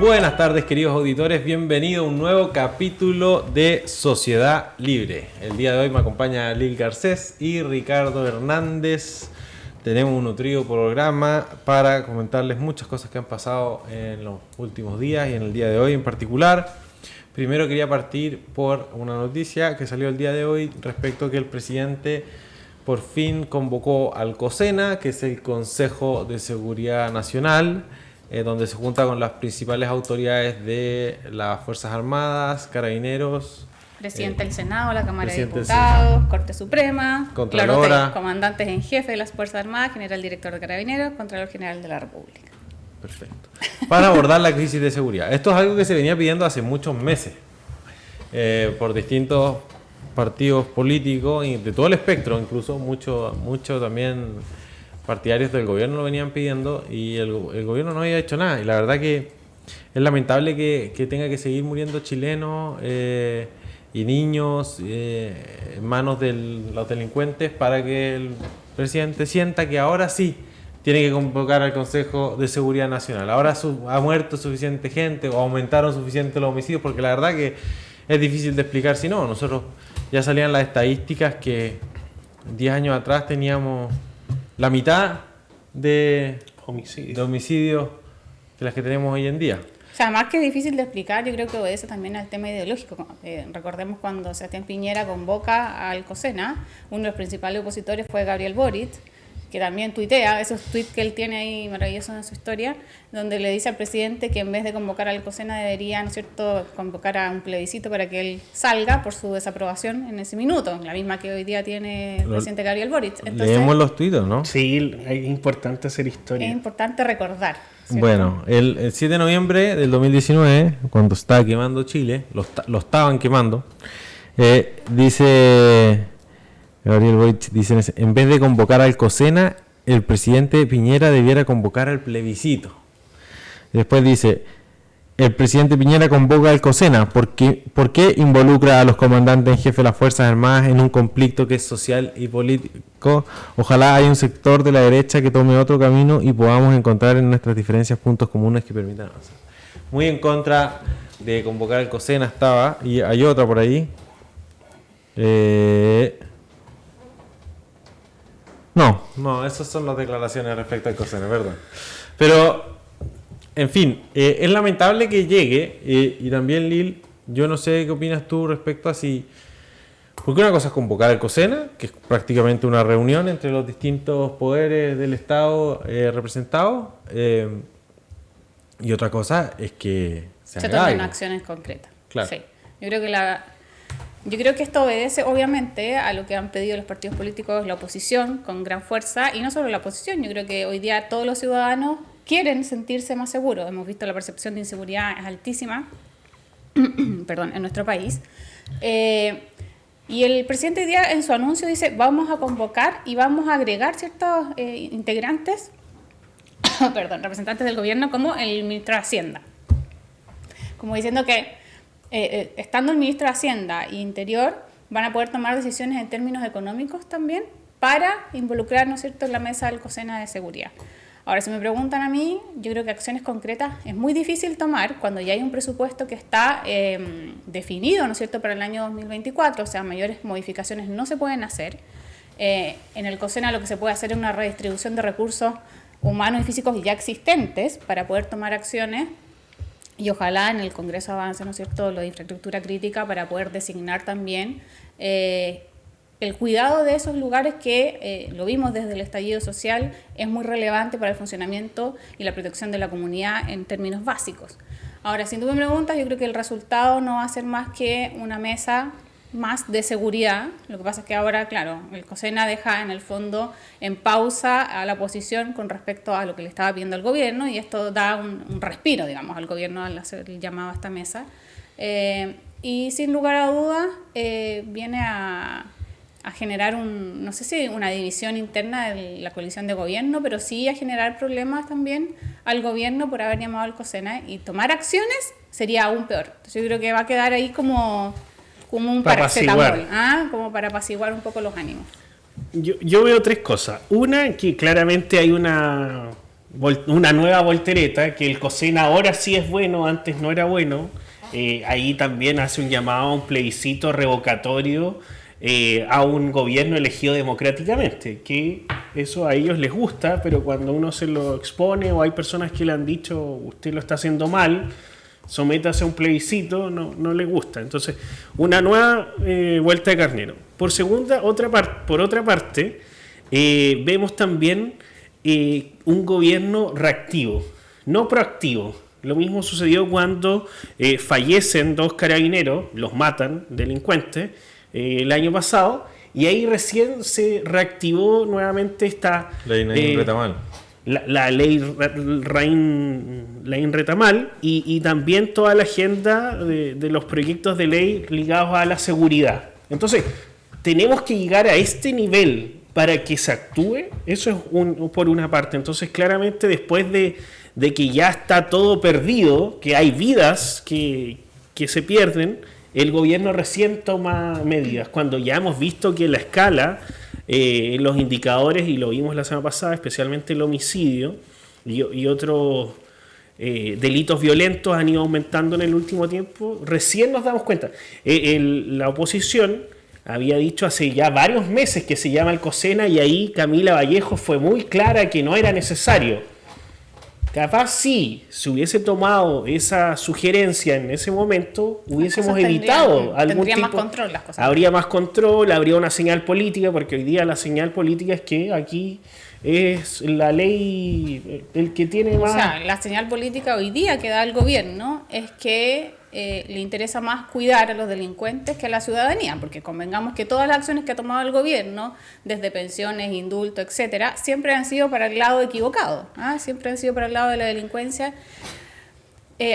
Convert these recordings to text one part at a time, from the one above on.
Buenas tardes, queridos auditores, bienvenido a un nuevo capítulo de Sociedad Libre. El día de hoy me acompaña Lil Garcés y Ricardo Hernández. Tenemos un nutrido programa para comentarles muchas cosas que han pasado en los últimos días y en el día de hoy en particular. Primero quería partir por una noticia que salió el día de hoy respecto a que el presidente por fin convocó al COSENA, que es el Consejo de Seguridad Nacional, donde se junta con las principales autoridades de las Fuerzas Armadas, Carabineros, Presidente del Senado, la Cámara de Diputados, Corte Suprema, Contralora, comandantes en jefe de las Fuerzas Armadas, General Director de Carabineros, Contralor General de la República. Perfecto. Para abordar la crisis de seguridad. Esto es algo que se venía pidiendo hace muchos meses por distintos partidos políticos y de todo el espectro, incluso mucho también partidarios del gobierno lo venían pidiendo y el gobierno no había hecho nada. Y la verdad que es lamentable que tenga que seguir muriendo chilenos y niños en manos de los delincuentes para que el presidente sienta que ahora sí tiene que convocar al Consejo de Seguridad Nacional. Ahora ha muerto suficiente gente o aumentaron suficiente los homicidios, porque la verdad que es difícil de explicar si no. Nosotros ya salían las estadísticas que 10 años atrás teníamos la mitad de homicidios de las que tenemos hoy en día. O sea, más que difícil de explicar, yo creo que obedece también al tema ideológico. Recordemos cuando Sebastián Piñera convoca al COSENA, uno de los principales opositores fue Gabriel Boric, que también tuitea, esos tweets que él tiene ahí maravillosos en su historia, donde le dice al presidente que en vez de convocar al COSENA debería, ¿no es cierto?, convocar a un plebiscito para que él salga por su desaprobación en ese minuto, la misma que hoy día tiene el presidente Gabriel Boric. Entonces, leemos los tuitos, ¿no? Sí, es importante hacer historia. Es importante recordar, ¿cierto? Bueno, el 7 de noviembre del 2019, cuando estaba quemando Chile, lo estaban quemando, dice Gabriel Boric, dice, en vez de convocar al COSENA, el presidente Piñera debiera convocar al plebiscito. Después dice, el presidente Piñera convoca al COSENA, ¿por qué involucra a los comandantes en jefe de las Fuerzas Armadas en un conflicto que es social y político? Ojalá haya un sector de la derecha que tome otro camino y podamos encontrar en nuestras diferencias puntos comunes que permitan avanzar. Muy en contra de convocar al COSENA estaba, y hay otra por ahí. No, esas son las declaraciones respecto al COSENA, ¿verdad? Pero, en fin, es lamentable que llegue, y también, Lil, yo no sé qué opinas tú respecto a si... Porque una cosa es convocar al COSENA, que es prácticamente una reunión entre los distintos poderes del Estado representados, y otra cosa es que se tomen acciones concretas. Claro. Sí. Yo creo que esto obedece obviamente a lo que han pedido los partidos políticos, la oposición, con gran fuerza, y no solo la oposición, yo creo que hoy día todos los ciudadanos quieren sentirse más seguros. Hemos visto la percepción de inseguridad es altísima perdón, en nuestro país. Y el presidente hoy día en su anuncio dice, vamos a convocar y vamos a agregar ciertos integrantes, representantes del gobierno, como el ministro de Hacienda. Como diciendo que estando el ministro de Hacienda e Interior, van a poder tomar decisiones en términos económicos también para involucrar, ¿no es cierto?, en la mesa del COSENA de seguridad. Ahora, si me preguntan a mí, yo creo que acciones concretas es muy difícil tomar cuando ya hay un presupuesto que está definido, ¿no es cierto?, para el año 2024, o sea, mayores modificaciones no se pueden hacer. En el COSENA lo que se puede hacer es una redistribución de recursos humanos y físicos ya existentes para poder tomar acciones. Y ojalá en el Congreso avance, ¿no es cierto?, lo de infraestructura crítica para poder designar también el cuidado de esos lugares que, lo vimos desde el estallido social, es muy relevante para el funcionamiento y la protección de la comunidad en términos básicos. Ahora, si tú me preguntas, yo creo que el resultado no va a ser más que una mesa más de seguridad. Lo que pasa es que ahora, claro, el COSENA deja en el fondo en pausa a la oposición con respecto a lo que le estaba pidiendo el gobierno, y esto da un respiro, digamos, al gobierno al hacer el llamado a esta mesa. Y sin lugar a dudas viene a generar no sé si una división interna de la coalición de gobierno, pero sí a generar problemas también al gobierno por haber llamado al COSENA, y tomar acciones sería aún peor. Entonces yo creo que va a quedar ahí como un paracetamol, como para apaciguar un poco los ánimos. Yo veo tres cosas. Una, que claramente hay una una nueva voltereta, que el COSENA ahora sí es bueno, antes no era bueno. Ahí también hace un llamado a un plebiscito revocatorio a un gobierno elegido democráticamente, que eso a ellos les gusta, pero cuando uno se lo expone o hay personas que le han dicho usted lo está haciendo mal, sométase a un plebiscito, no le gusta. Entonces, una nueva vuelta de carnero. Por otra parte, vemos también un gobierno reactivo, no proactivo. Lo mismo sucedió cuando fallecen 2 carabineros, los matan, delincuentes, el año pasado, y ahí recién se reactivó nuevamente esta Ley Nain Retamal. La ley Lain Retamal y también toda la agenda de los proyectos de ley ligados a la seguridad. Entonces, tenemos que llegar a este nivel para que se actúe. Eso es por una parte. Entonces, claramente, después de que ya está todo perdido, que hay vidas que se pierden, el gobierno recién toma medidas. Cuando ya hemos visto que la escala, los indicadores, y lo vimos la semana pasada, especialmente el homicidio y otros delitos violentos han ido aumentando en el último tiempo, recién nos damos cuenta. La oposición había dicho hace ya varios meses que se llama el COSENA, y ahí Camila Vallejo fue muy clara que no era necesario. Capaz sí, si hubiese tomado esa sugerencia en ese momento, hubiésemos evitado algún tipo... más control las cosas. Habría más control, habría una señal política, porque hoy día la señal política es que aquí es la ley el que tiene más... O sea, la señal política hoy día que da el gobierno es que le interesa más cuidar a los delincuentes que a la ciudadanía, porque convengamos que todas las acciones que ha tomado el gobierno, desde pensiones, indultos, etcétera, siempre han sido para el lado equivocado, siempre han sido para el lado de la delincuencia,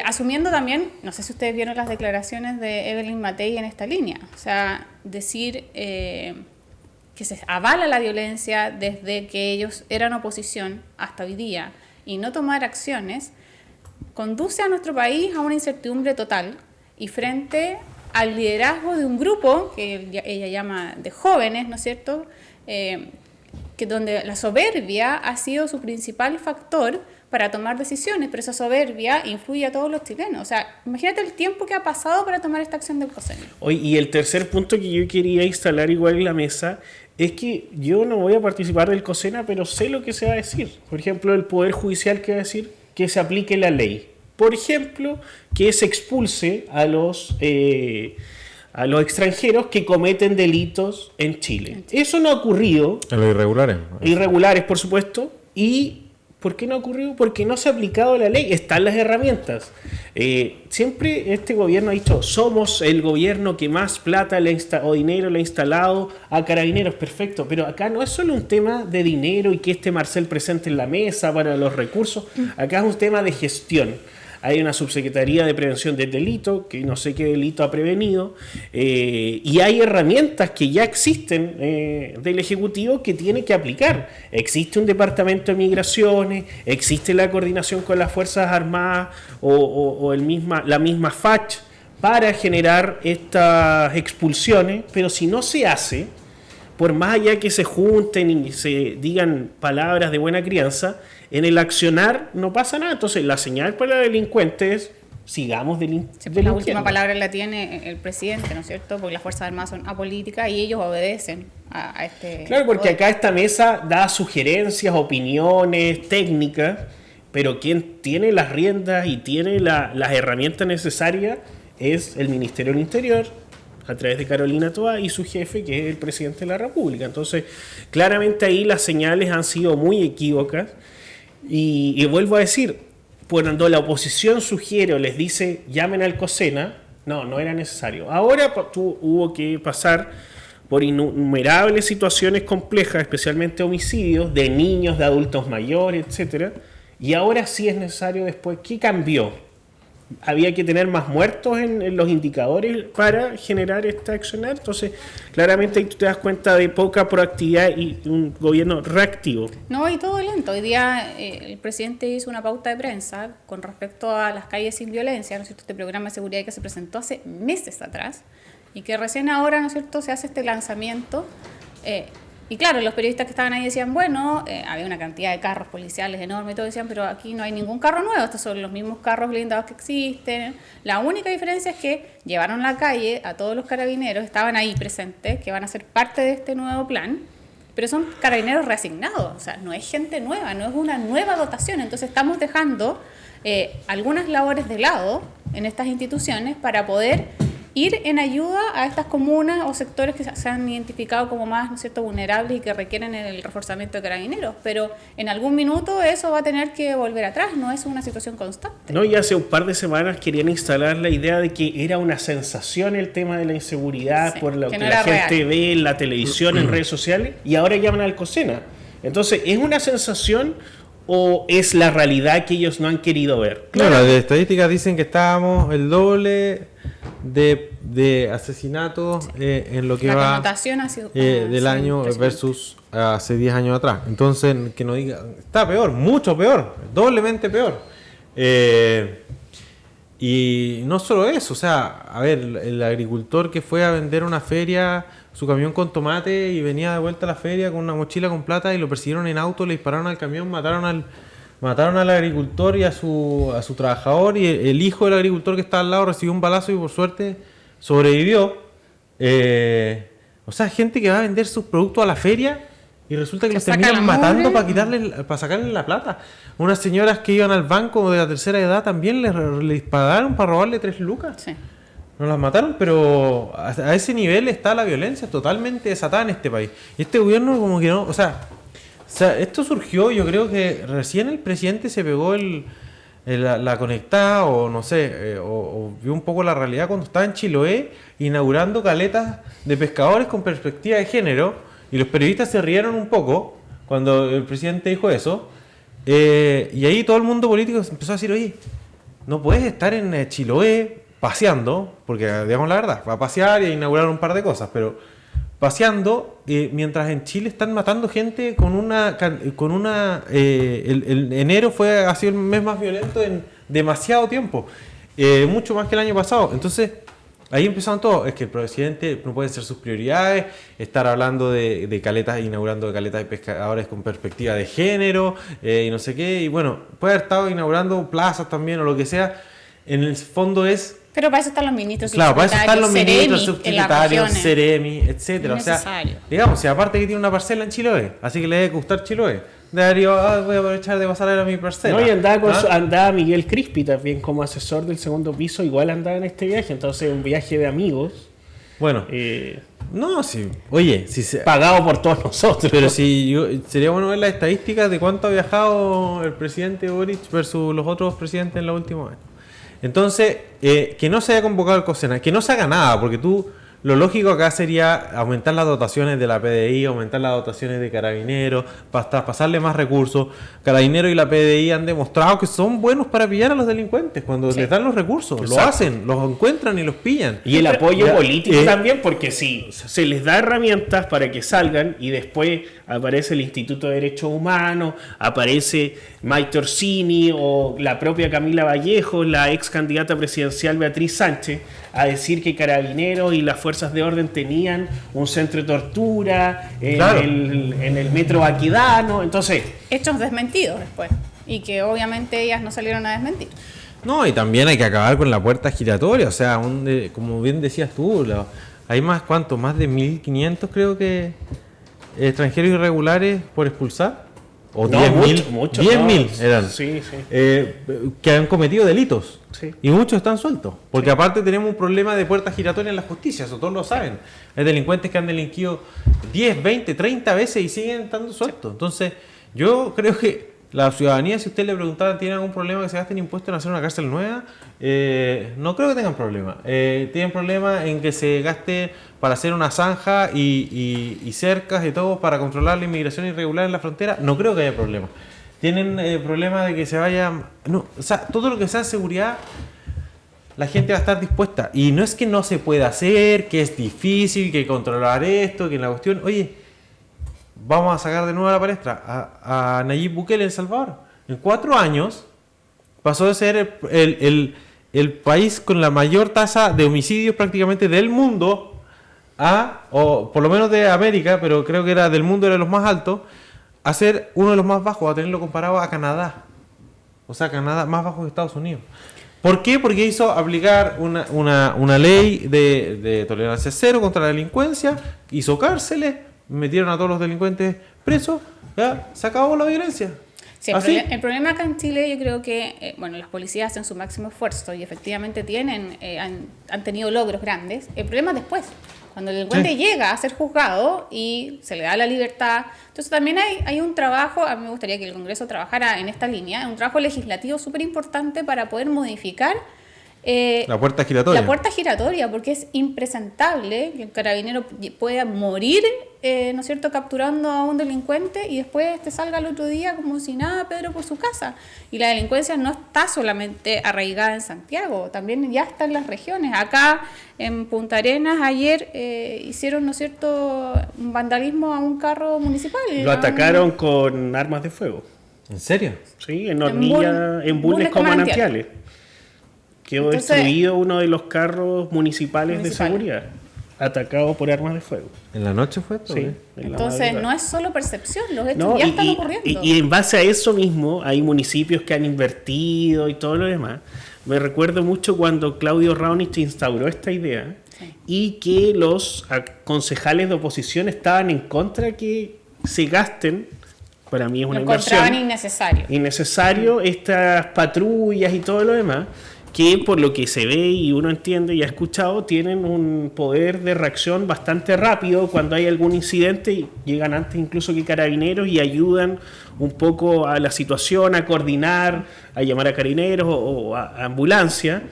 asumiendo también, no sé si ustedes vieron las declaraciones de Evelyn Matei en esta línea, o sea, decir que se avala la violencia desde que ellos eran oposición hasta hoy día y no tomar acciones, conduce a nuestro país a una incertidumbre total, y frente al liderazgo de un grupo que ella llama de jóvenes, ¿no es cierto?, que donde la soberbia ha sido su principal factor para tomar decisiones, pero esa soberbia influye a todos los chilenos. O sea, imagínate el tiempo que ha pasado para tomar esta acción del COSENA. Y el tercer punto que yo quería instalar igual en la mesa es que yo no voy a participar del COSENA, pero sé lo que se va a decir. Por ejemplo, el Poder Judicial que va a decir que se aplique la ley. Por ejemplo, que se expulse a los extranjeros que cometen delitos en Chile. Eso no ha ocurrido. En los irregulares. Irregulares, por supuesto. ¿Y por qué no ha ocurrido? Porque no se ha aplicado la ley. Están las herramientas. Siempre este gobierno ha dicho, somos el gobierno que más plata o dinero le ha instalado a Carabineros. Perfecto, pero acá no es solo un tema de dinero y que Marcel presente en la mesa para los recursos. Acá es un tema de gestión. Hay una subsecretaría de prevención del delito, que no sé qué delito ha prevenido, y hay herramientas que ya existen del Ejecutivo que tiene que aplicar. Existe un departamento de migraciones, existe la coordinación con las Fuerzas Armadas o la misma FACH para generar estas expulsiones, pero si no se hace, por más allá que se junten y se digan palabras de buena crianza, en el accionar no pasa nada. Entonces, la señal para el delincuente es sigamos delinquiendo. La última palabra la tiene el presidente, ¿no es cierto? Porque las Fuerzas Armadas son apolíticas y ellos obedecen a este... Claro, porque acá esta mesa da sugerencias, opiniones, técnicas, pero quien tiene las riendas y tiene las herramientas necesarias es el Ministerio del Interior, a través de Carolina Toá y su jefe, que es el presidente de la República. Entonces, claramente ahí las señales han sido muy equívocas. Y vuelvo a decir, cuando la oposición sugiere o les dice llamen al COSENA, no era necesario. Ahora hubo que pasar por innumerables situaciones complejas, especialmente homicidios de niños, de adultos mayores, etcétera. Y ahora sí es necesario después. ¿Qué cambió? Había que tener más muertos en los indicadores para generar esta accionar. Entonces, claramente ahí tú te das cuenta de poca proactividad y un gobierno reactivo. No, y todo lento. Hoy día el presidente hizo una pauta de prensa con respecto a las calles sin violencia, ¿no es cierto? Este programa de seguridad que se presentó hace meses atrás y que recién ahora, ¿no es cierto?, se hace este lanzamiento Y claro, los periodistas que estaban ahí decían, bueno, había una cantidad de carros policiales enormes y todo, decían, pero aquí no hay ningún carro nuevo, estos son los mismos carros blindados que existen. La única diferencia es que llevaron a la calle a todos los carabineros, estaban ahí presentes, que van a ser parte de este nuevo plan, pero son carabineros reasignados, o sea, no es gente nueva, no es una nueva dotación, entonces estamos dejando algunas labores de lado en estas instituciones para poder ir en ayuda a estas comunas o sectores que se han identificado como más, ¿no es cierto?, vulnerables y que requieren el reforzamiento de carabineros. Pero en algún minuto eso va a tener que volver atrás, no es una situación constante. No, y hace un par de semanas querían instalar la idea de que era una sensación el tema de la inseguridad, Sí, por lo que no la era gente real. ve en la televisión, en redes sociales, y ahora llaman al COSENA. Entonces, ¿es una sensación o es la realidad que ellos no han querido ver? Claro, las estadísticas dicen que estábamos el doble de asesinatos en lo que La va connotación ha sido del sí, año impresionante. versus hace 10 años atrás. Entonces, que nos diga, está peor, mucho peor, doblemente peor. Y no solo eso, o sea, a ver, el agricultor que fue a vender a una feria su camión con tomate y venía de vuelta a la feria con una mochila con plata y lo persiguieron en auto, le dispararon al camión, mataron al agricultor y a su trabajador, y el hijo del agricultor que estaba al lado recibió un balazo y por suerte sobrevivió. O sea, gente que va a vender sus productos a la feria y resulta que Se los saca terminan la matando mugre. para sacarle la plata. Unas señoras que iban al banco de la tercera edad también le dispararon para robarle 3 lucas. Sí. No las mataron, pero a ese nivel está la violencia totalmente desatada en este país. Y este gobierno como que no, o sea, esto surgió, yo creo que recién el presidente se pegó la conectada, o no sé, o vio un poco la realidad cuando estaba en Chiloé inaugurando caletas de pescadores con perspectiva de género, y los periodistas se rieron un poco cuando el presidente dijo eso, y ahí todo el mundo político empezó a decir, oye, no puedes estar en Chiloé paseando, porque digamos la verdad, va a pasear y a inaugurar un par de cosas, pero paseando mientras en Chile están matando gente el enero ha sido el mes más violento en demasiado tiempo, mucho más que el año pasado. Entonces ahí empezaron todo, es que el presidente no puede ser sus prioridades, estar hablando de caletas, inaugurando caletas de pescadores con perspectiva de género, y no sé qué, y bueno, puede haber estado inaugurando plazas también o lo que sea. En el fondo es... Pero para eso están los ministros, Claro, para eso están los ministros, Ceremi, subsecretarios, en Ceremi, etcétera. O sea, Innecesario. digamos, si aparte que tiene una parcela en Chiloé, así que le debe gustar Chiloé, debería, voy a aprovechar de pasar a mi parcela. No, y andaba, ¿Ah? andaba Miguel Crispi también como asesor del segundo piso, igual andaba en este viaje, entonces un viaje de amigos, Bueno, no, sí, oye, si se... pagado por todos nosotros. Pero si sería bueno ver las estadísticas de cuánto ha viajado el presidente Boric versus los otros presidentes en los últimos años. Entonces, que no se haya convocado el COSENA, que no se haga nada, porque lo lógico acá sería aumentar las dotaciones de la PDI, aumentar las dotaciones de Carabineros, pasarle más recursos. Carabineros y la PDI han demostrado que son buenos para pillar a los delincuentes cuando les dan los recursos. Exacto. Lo hacen, los encuentran y los pillan. Y el apoyo Ya, político también, porque si se les da herramientas para que salgan y después aparece el Instituto de Derechos Humanos, aparece Maite Orsini o la propia Camila Vallejo, la ex candidata presidencial Beatriz Sánchez, a decir que Carabineros y las fuerzas de orden tenían un centro de tortura Claro. en el metro Baquedano. Entonces, hechos desmentidos después. Y que obviamente ellas no salieron a desmentir. No, y también hay que acabar con la puerta giratoria, o sea, como bien decías tú, hay más, ¿cuánto? Más de 1.500 creo que extranjeros irregulares por expulsar. O no, 10.000, muchos, 10.000 no. eran, Sí, sí. que han cometido delitos. Sí. Y muchos están sueltos, porque aparte tenemos un problema de puerta giratoria en la justicia, eso todos lo saben. Hay delincuentes que han delinquido 10, 20, 30 veces y siguen estando sueltos. Entonces, yo creo que la ciudadanía, si usted le preguntara, ¿tiene algún problema que se gasten impuestos en hacer una cárcel nueva? No creo que tengan problema. Tienen problema en que se gaste para hacer una zanja y cercas y todo para controlar la inmigración irregular en la frontera. No creo que haya problema. Tienen problema de que se vayan... No, o sea, todo lo que sea seguridad, la gente va a estar dispuesta. Y no es que no se pueda hacer, que es difícil, que controlar esto, que la cuestión... Oye, vamos a sacar de nuevo a la palestra a Nayib Bukele en El Salvador. En 4 años pasó de ser el país con la mayor tasa de homicidios prácticamente del mundo o por lo menos de América, pero creo que era del mundo, era de los más altos, a ser uno de los más bajos, a tenerlo comparado a Canadá. O sea, Canadá más bajo que Estados Unidos. ¿Por qué? Porque hizo aplicar una ley de tolerancia cero contra la delincuencia, hizo cárceles, metieron a todos los delincuentes presos, ya se acabó la violencia. Sí, el problema acá en Chile, yo creo que las policías hacen su máximo esfuerzo y efectivamente han tenido logros grandes. El problema es después, cuando el delincuente llega a ser juzgado y se le da la libertad. Entonces también hay un trabajo, a mí me gustaría que el Congreso trabajara en esta línea, un trabajo legislativo súper importante para poder modificar la puerta giratoria. La puerta giratoria, porque es impresentable que el carabinero pueda morir, ¿no es cierto?, capturando a un delincuente y después te salga el otro día como si nada, Pedro, por su casa. Y la delincuencia no está solamente arraigada en Santiago, también ya está en las regiones. Acá en Punta Arenas ayer hicieron, ¿no es cierto?, un vandalismo a un carro municipal. Lo atacaron con armas de fuego. ¿En serio? Sí, en Hornilla, en Bulnes con Manantiales. Quedó destruido uno de los carros municipales de seguridad, atacado por armas de fuego. ¿En la noche fue esto? Sí. Entonces no es solo percepción, los hechos ya están ocurriendo. Y en base a eso mismo hay municipios que han invertido y todo lo demás. Me recuerdo mucho cuando Claudio Raunich instauró esta idea y que los concejales de oposición estaban en contra que se gasten. Para mí es una inversión. Lo encontraban innecesario estas patrullas y todo lo demás, que por lo que se ve y uno entiende y ha escuchado, tienen un poder de reacción bastante rápido cuando hay algún incidente, llegan antes incluso que carabineros y ayudan un poco a la situación, a coordinar, a llamar a carabineros o a ambulancia.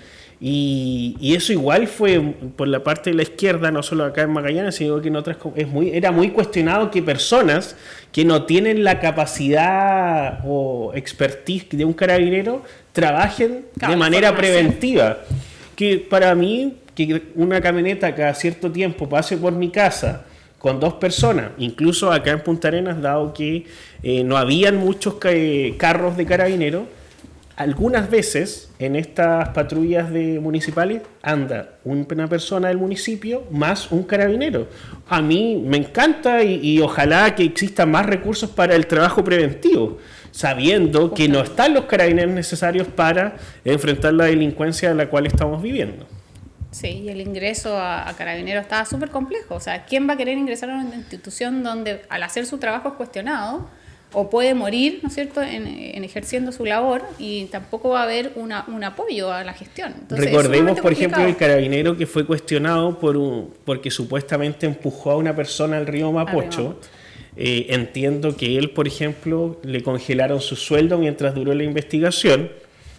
Y eso igual fue por la parte de la izquierda, no solo acá en Magallanes, sino que en otras era muy cuestionado que personas que no tienen la capacidad o expertise de un carabinero trabajen de manera preventiva. Que para mí, que una camioneta cada cierto tiempo pase por mi casa con 2 personas, incluso acá en Punta Arenas, dado que no habían muchos carros de carabineros, algunas veces en estas patrullas municipales anda una persona del municipio más un carabinero. A mí me encanta y ojalá que existan más recursos para el trabajo preventivo, sabiendo que no están los carabineros necesarios para enfrentar la delincuencia en la cual estamos viviendo. Sí, y el ingreso a carabineros está súper complejo. O sea, ¿quién va a querer ingresar a una institución donde al hacer su trabajo es cuestionado? O puede morir, ¿no es cierto?, en ejerciendo su labor y tampoco va a haber un apoyo a la gestión. Entonces, recordemos, por ejemplo, el carabinero que fue cuestionado porque supuestamente empujó a una persona al río Mapocho. Entiendo que él, por ejemplo, le congelaron su sueldo mientras duró la investigación.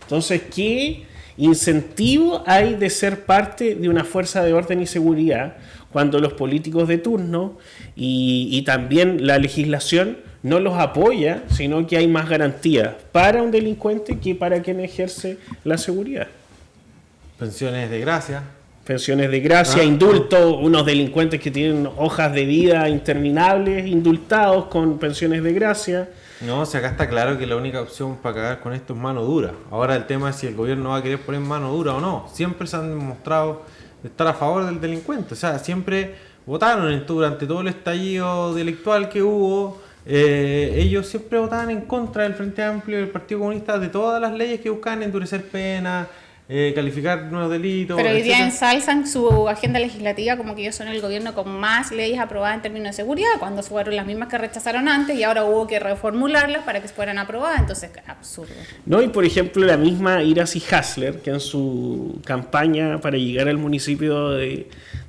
Entonces, ¿qué incentivo hay de ser parte de una fuerza de orden y seguridad cuando los políticos de turno y también la legislación no los apoya, sino que hay más garantías para un delincuente que para quien ejerce la seguridad? Pensiones de gracia. Pensiones de gracia, indultos, unos delincuentes que tienen hojas de vida interminables, indultados con pensiones de gracia. No, o sea, acá está claro que la única opción para cagar con esto es mano dura. Ahora el tema es si el gobierno va a querer poner mano dura o no. Siempre se han demostrado estar a favor del delincuente. O sea, siempre votaron durante todo el estallido delictual que hubo. Ellos siempre votaban en contra del Frente Amplio y del Partido Comunista de todas las leyes que buscaban endurecer penas, calificar nuevos delitos. Pero hoy día ensalzan su agenda legislativa como que ellos son el gobierno con más leyes aprobadas en términos de seguridad, cuando fueron las mismas que rechazaron antes y ahora hubo que reformularlas para que fueran aprobadas. Entonces, absurdo. No, y por ejemplo, la misma Iracy Hasler, que en su campaña para llegar al municipio de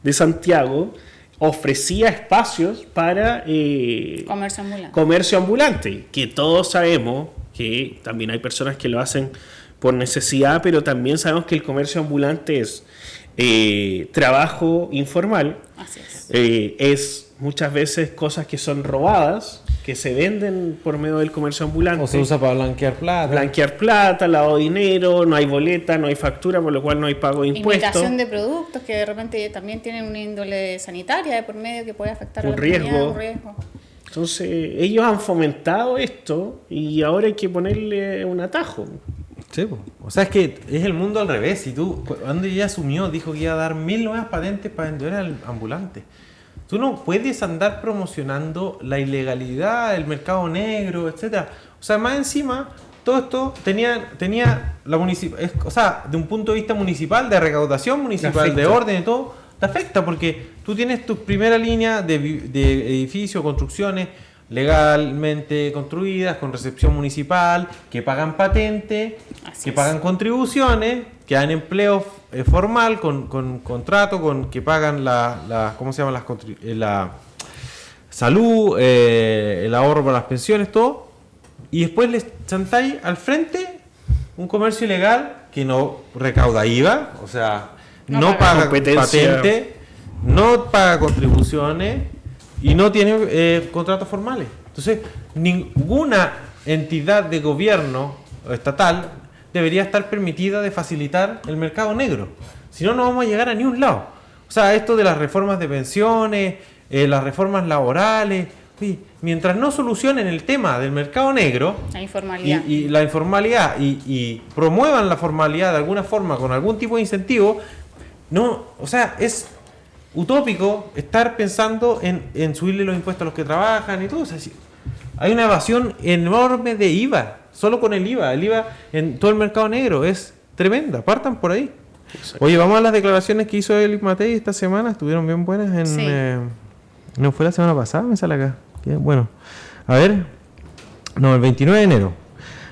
Santiago ofrecía espacios para comercio ambulante, que todos sabemos que también hay personas que lo hacen por necesidad, pero también sabemos que el comercio ambulante es trabajo informal. Así es. Es muchas veces cosas que son robadas, que se venden por medio del comercio ambulante. O se usa para blanquear plata. Blanquear plata, lavado de dinero, no hay boleta, no hay factura, por lo cual no hay pago de impuestos. Imitación de productos que de repente también tienen una índole sanitaria de por medio que puede afectar a la comunidad, un riesgo. Entonces, ellos han fomentado esto y ahora hay que ponerle un atajo. Sí, o sea, es que es el mundo al revés. Y tú, cuando ella asumió, dijo que iba a dar 1000 nuevas patentes para vender al ambulante. Tú no puedes andar promocionando la ilegalidad, el mercado negro, etcétera. O sea, más encima, todo esto tenía la municipal, o sea, de un punto de vista municipal, de recaudación municipal, de orden y todo, te afecta porque tú tienes tu primera línea de edificios, construcciones legalmente construidas, con recepción municipal, que pagan patente, que pagan contribuciones, que dan empleo formal, con contrato, que pagan ¿cómo se llama? La salud, el ahorro para las pensiones, todo. Y después les chantáis al frente un comercio ilegal que no recauda IVA, o sea, no paga patente, no paga contribuciones y no tiene contratos formales. Entonces, ninguna entidad de gobierno estatal debería estar permitida de facilitar el mercado negro. Si no, no vamos a llegar a ni un lado. O sea, esto de las reformas de pensiones, las reformas laborales, mientras no solucionen el tema del mercado negro, la informalidad y la informalidad y promuevan la formalidad de alguna forma con algún tipo de incentivo, no, o sea, es utópico estar pensando en subirle los impuestos a los que trabajan y todo. O sea, hay una evasión enorme de IVA, solo con el IVA en todo el mercado negro es tremenda. Partan por ahí. Exacto. Oye, vamos a las declaraciones que hizo Evelyn Matei esta semana, estuvieron bien buenas. No fue la semana pasada, me sale acá. Bueno, a ver, no, el 29 de enero.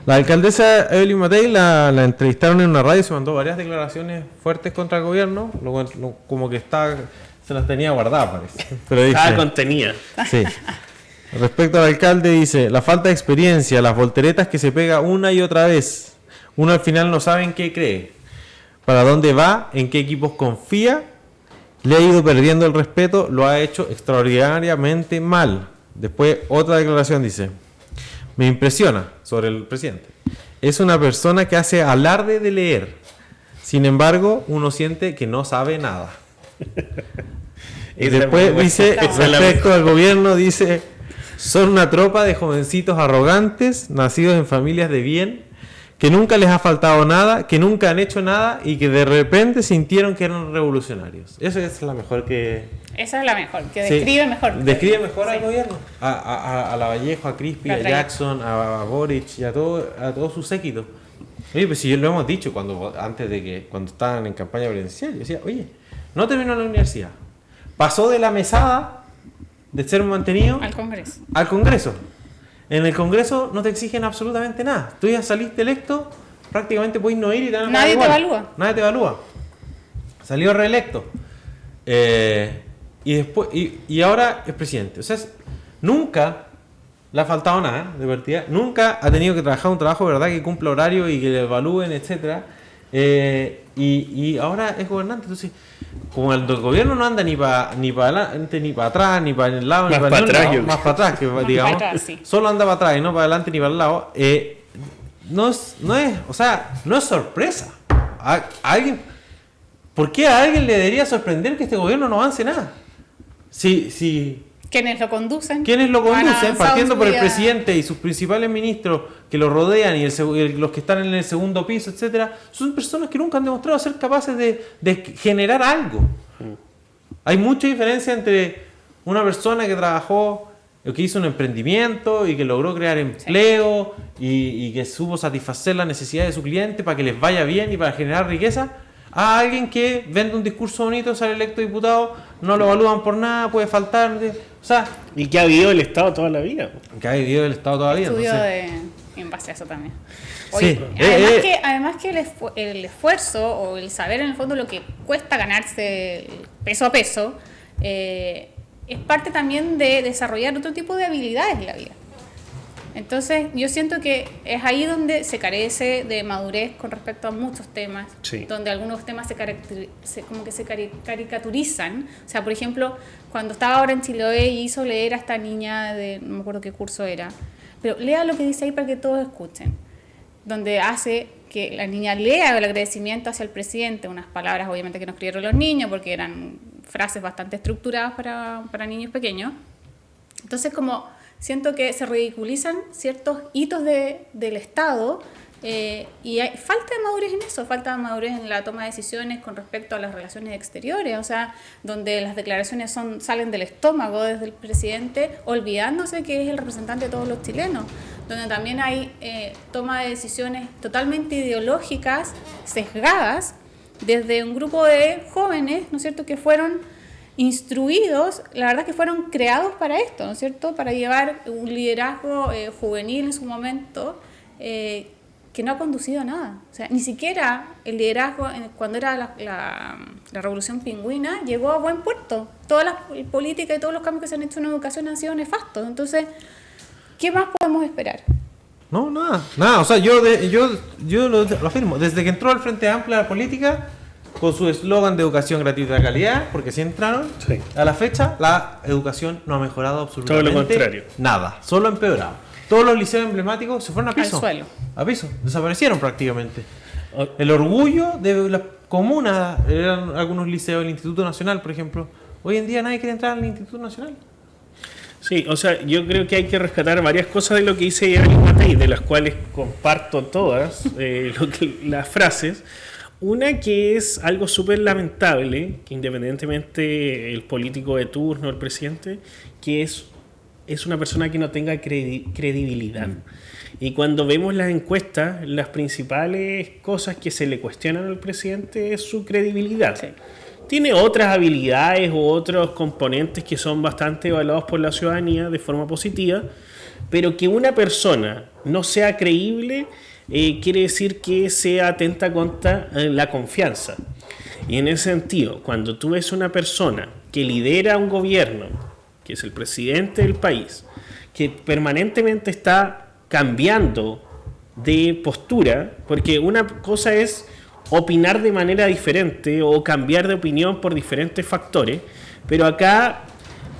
La alcaldesa Evelyn Matei la entrevistaron en una radio y se mandó varias declaraciones fuertes contra el gobierno, como que se las tenía guardadas, parece. Pero dice, contenida. Sí. Respecto al alcalde dice, la falta de experiencia, las volteretas que se pega una y otra vez. Uno al final no sabe en qué cree, para dónde va, en qué equipos confía. Le ha ido perdiendo el respeto, lo ha hecho extraordinariamente mal. Después otra declaración dice, me impresiona sobre el presidente. Es una persona que hace alarde de leer. Sin embargo, uno siente que no sabe nada. Y después dice, respecto al gobierno, dice, son una tropa de jovencitos arrogantes, nacidos en familias de bien, que nunca les ha faltado nada, que nunca han hecho nada y que de repente sintieron que eran revolucionarios. Esa es la mejor que... Esa es la mejor, que describe mejor. Describe mejor al gobierno. A Lavallejo, a Crispi, a Jackson, a Boric y a todo su séquito. Oye, pues si lo hemos dicho cuando estaban en campaña presidencial, yo decía, oye, no terminó la universidad. Pasó de la mesada de ser mantenido al Congreso. En el Congreso no te exigen absolutamente nada. Tú ya saliste electo, prácticamente puedes no ir y te van a Nadie te evalúa. Nadie te evalúa. Salió reelecto. Y después y ahora es presidente. O sea, nunca le ha faltado nada de partida. Nunca ha tenido que trabajar un trabajo, ¿verdad?, que cumpla horario y que le evalúen, etcétera. Y ahora es gobernante. Entonces, como el gobierno no anda ni para adelante, ni para atrás, ni para el lado, ni para el lado, más para atrás, que digamos, atrás, sí. Solo anda para atrás y no para adelante ni para el lado, no es sorpresa. ¿Por qué a alguien le debería sorprender que este gobierno no avance nada? Si ¿Quiénes lo conducen? Partiendo por el presidente y sus principales ministros que lo rodean y los que están en el segundo piso, etcétera, son personas que nunca han demostrado ser capaces de generar algo. Hay mucha diferencia entre una persona que trabajó, que hizo un emprendimiento y que logró crear empleo y que supo satisfacer las necesidades de su cliente para que les vaya bien y para generar riqueza, a alguien que vende un discurso bonito, sale electo diputado, no lo evalúan por nada, puede faltar. O sea, y que ha vivido el Estado toda la vida. Estudio en base a eso también. Oye, sí. Además que el esfuerzo o el saber en el fondo lo que cuesta ganarse peso a peso, es parte también de desarrollar otro tipo de habilidades en la vida. Entonces, yo siento que es ahí donde se carece de madurez con respecto a muchos temas, sí. Donde algunos temas se caricaturizan. O sea, por ejemplo, cuando estaba ahora en Chiloé y hizo leer a esta niña de, no me acuerdo qué curso era, pero lea lo que dice ahí para que todos escuchen, donde hace que la niña lea el agradecimiento hacia el presidente, unas palabras obviamente que no escribieron los niños, porque eran frases bastante estructuradas para niños pequeños. Entonces, como siento que se ridiculizan ciertos hitos del Estado Y hay falta de madurez en eso, falta de madurez en la toma de decisiones con respecto a las relaciones exteriores, o sea, donde las declaraciones salen del estómago desde el presidente, olvidándose que es el representante de todos los chilenos, donde también hay toma de decisiones totalmente ideológicas, sesgadas, desde un grupo de jóvenes, ¿no es cierto?, que fueron instruidos, la verdad que fueron creados para esto, ¿no es cierto?, para llevar un liderazgo juvenil en su momento, que no ha conducido a nada. O sea, ni siquiera el liderazgo, cuando era la Revolución Pingüina, llegó a buen puerto. Todas las políticas y todos los cambios que se han hecho en educación han sido nefastos. Entonces, ¿qué más podemos esperar? No, nada. O sea, yo lo afirmo. Desde que entró al Frente Amplio a la política, con su eslogan de educación gratuita de calidad, porque si entraron, sí, a la fecha, la educación no ha mejorado absolutamente todo lo contrario. Nada. Solo ha empeorado. Todos los liceos emblemáticos se fueron a piso. Al suelo. A piso. Desaparecieron prácticamente. El orgullo de la comuna eran algunos liceos del Instituto Nacional, por ejemplo. Hoy en día nadie quiere entrar al Instituto Nacional. Sí, o sea, yo creo que hay que rescatar varias cosas de lo que dice Evelyn Matei, de las cuales comparto todas las frases. Una que es algo súper lamentable, que independientemente el político de turno, el presidente, que es una persona que no tenga credibilidad. Y cuando vemos las encuestas, las principales cosas que se le cuestionan al presidente es su credibilidad. Sí. Tiene otras habilidades u otros componentes que son bastante evaluados por la ciudadanía de forma positiva, pero que una persona no sea creíble quiere decir que se atenta contra la confianza. Y en ese sentido, cuando tú ves una persona que lidera un gobierno, que es el presidente del país, que permanentemente está cambiando de postura, porque una cosa es opinar de manera diferente o cambiar de opinión por diferentes factores, pero acá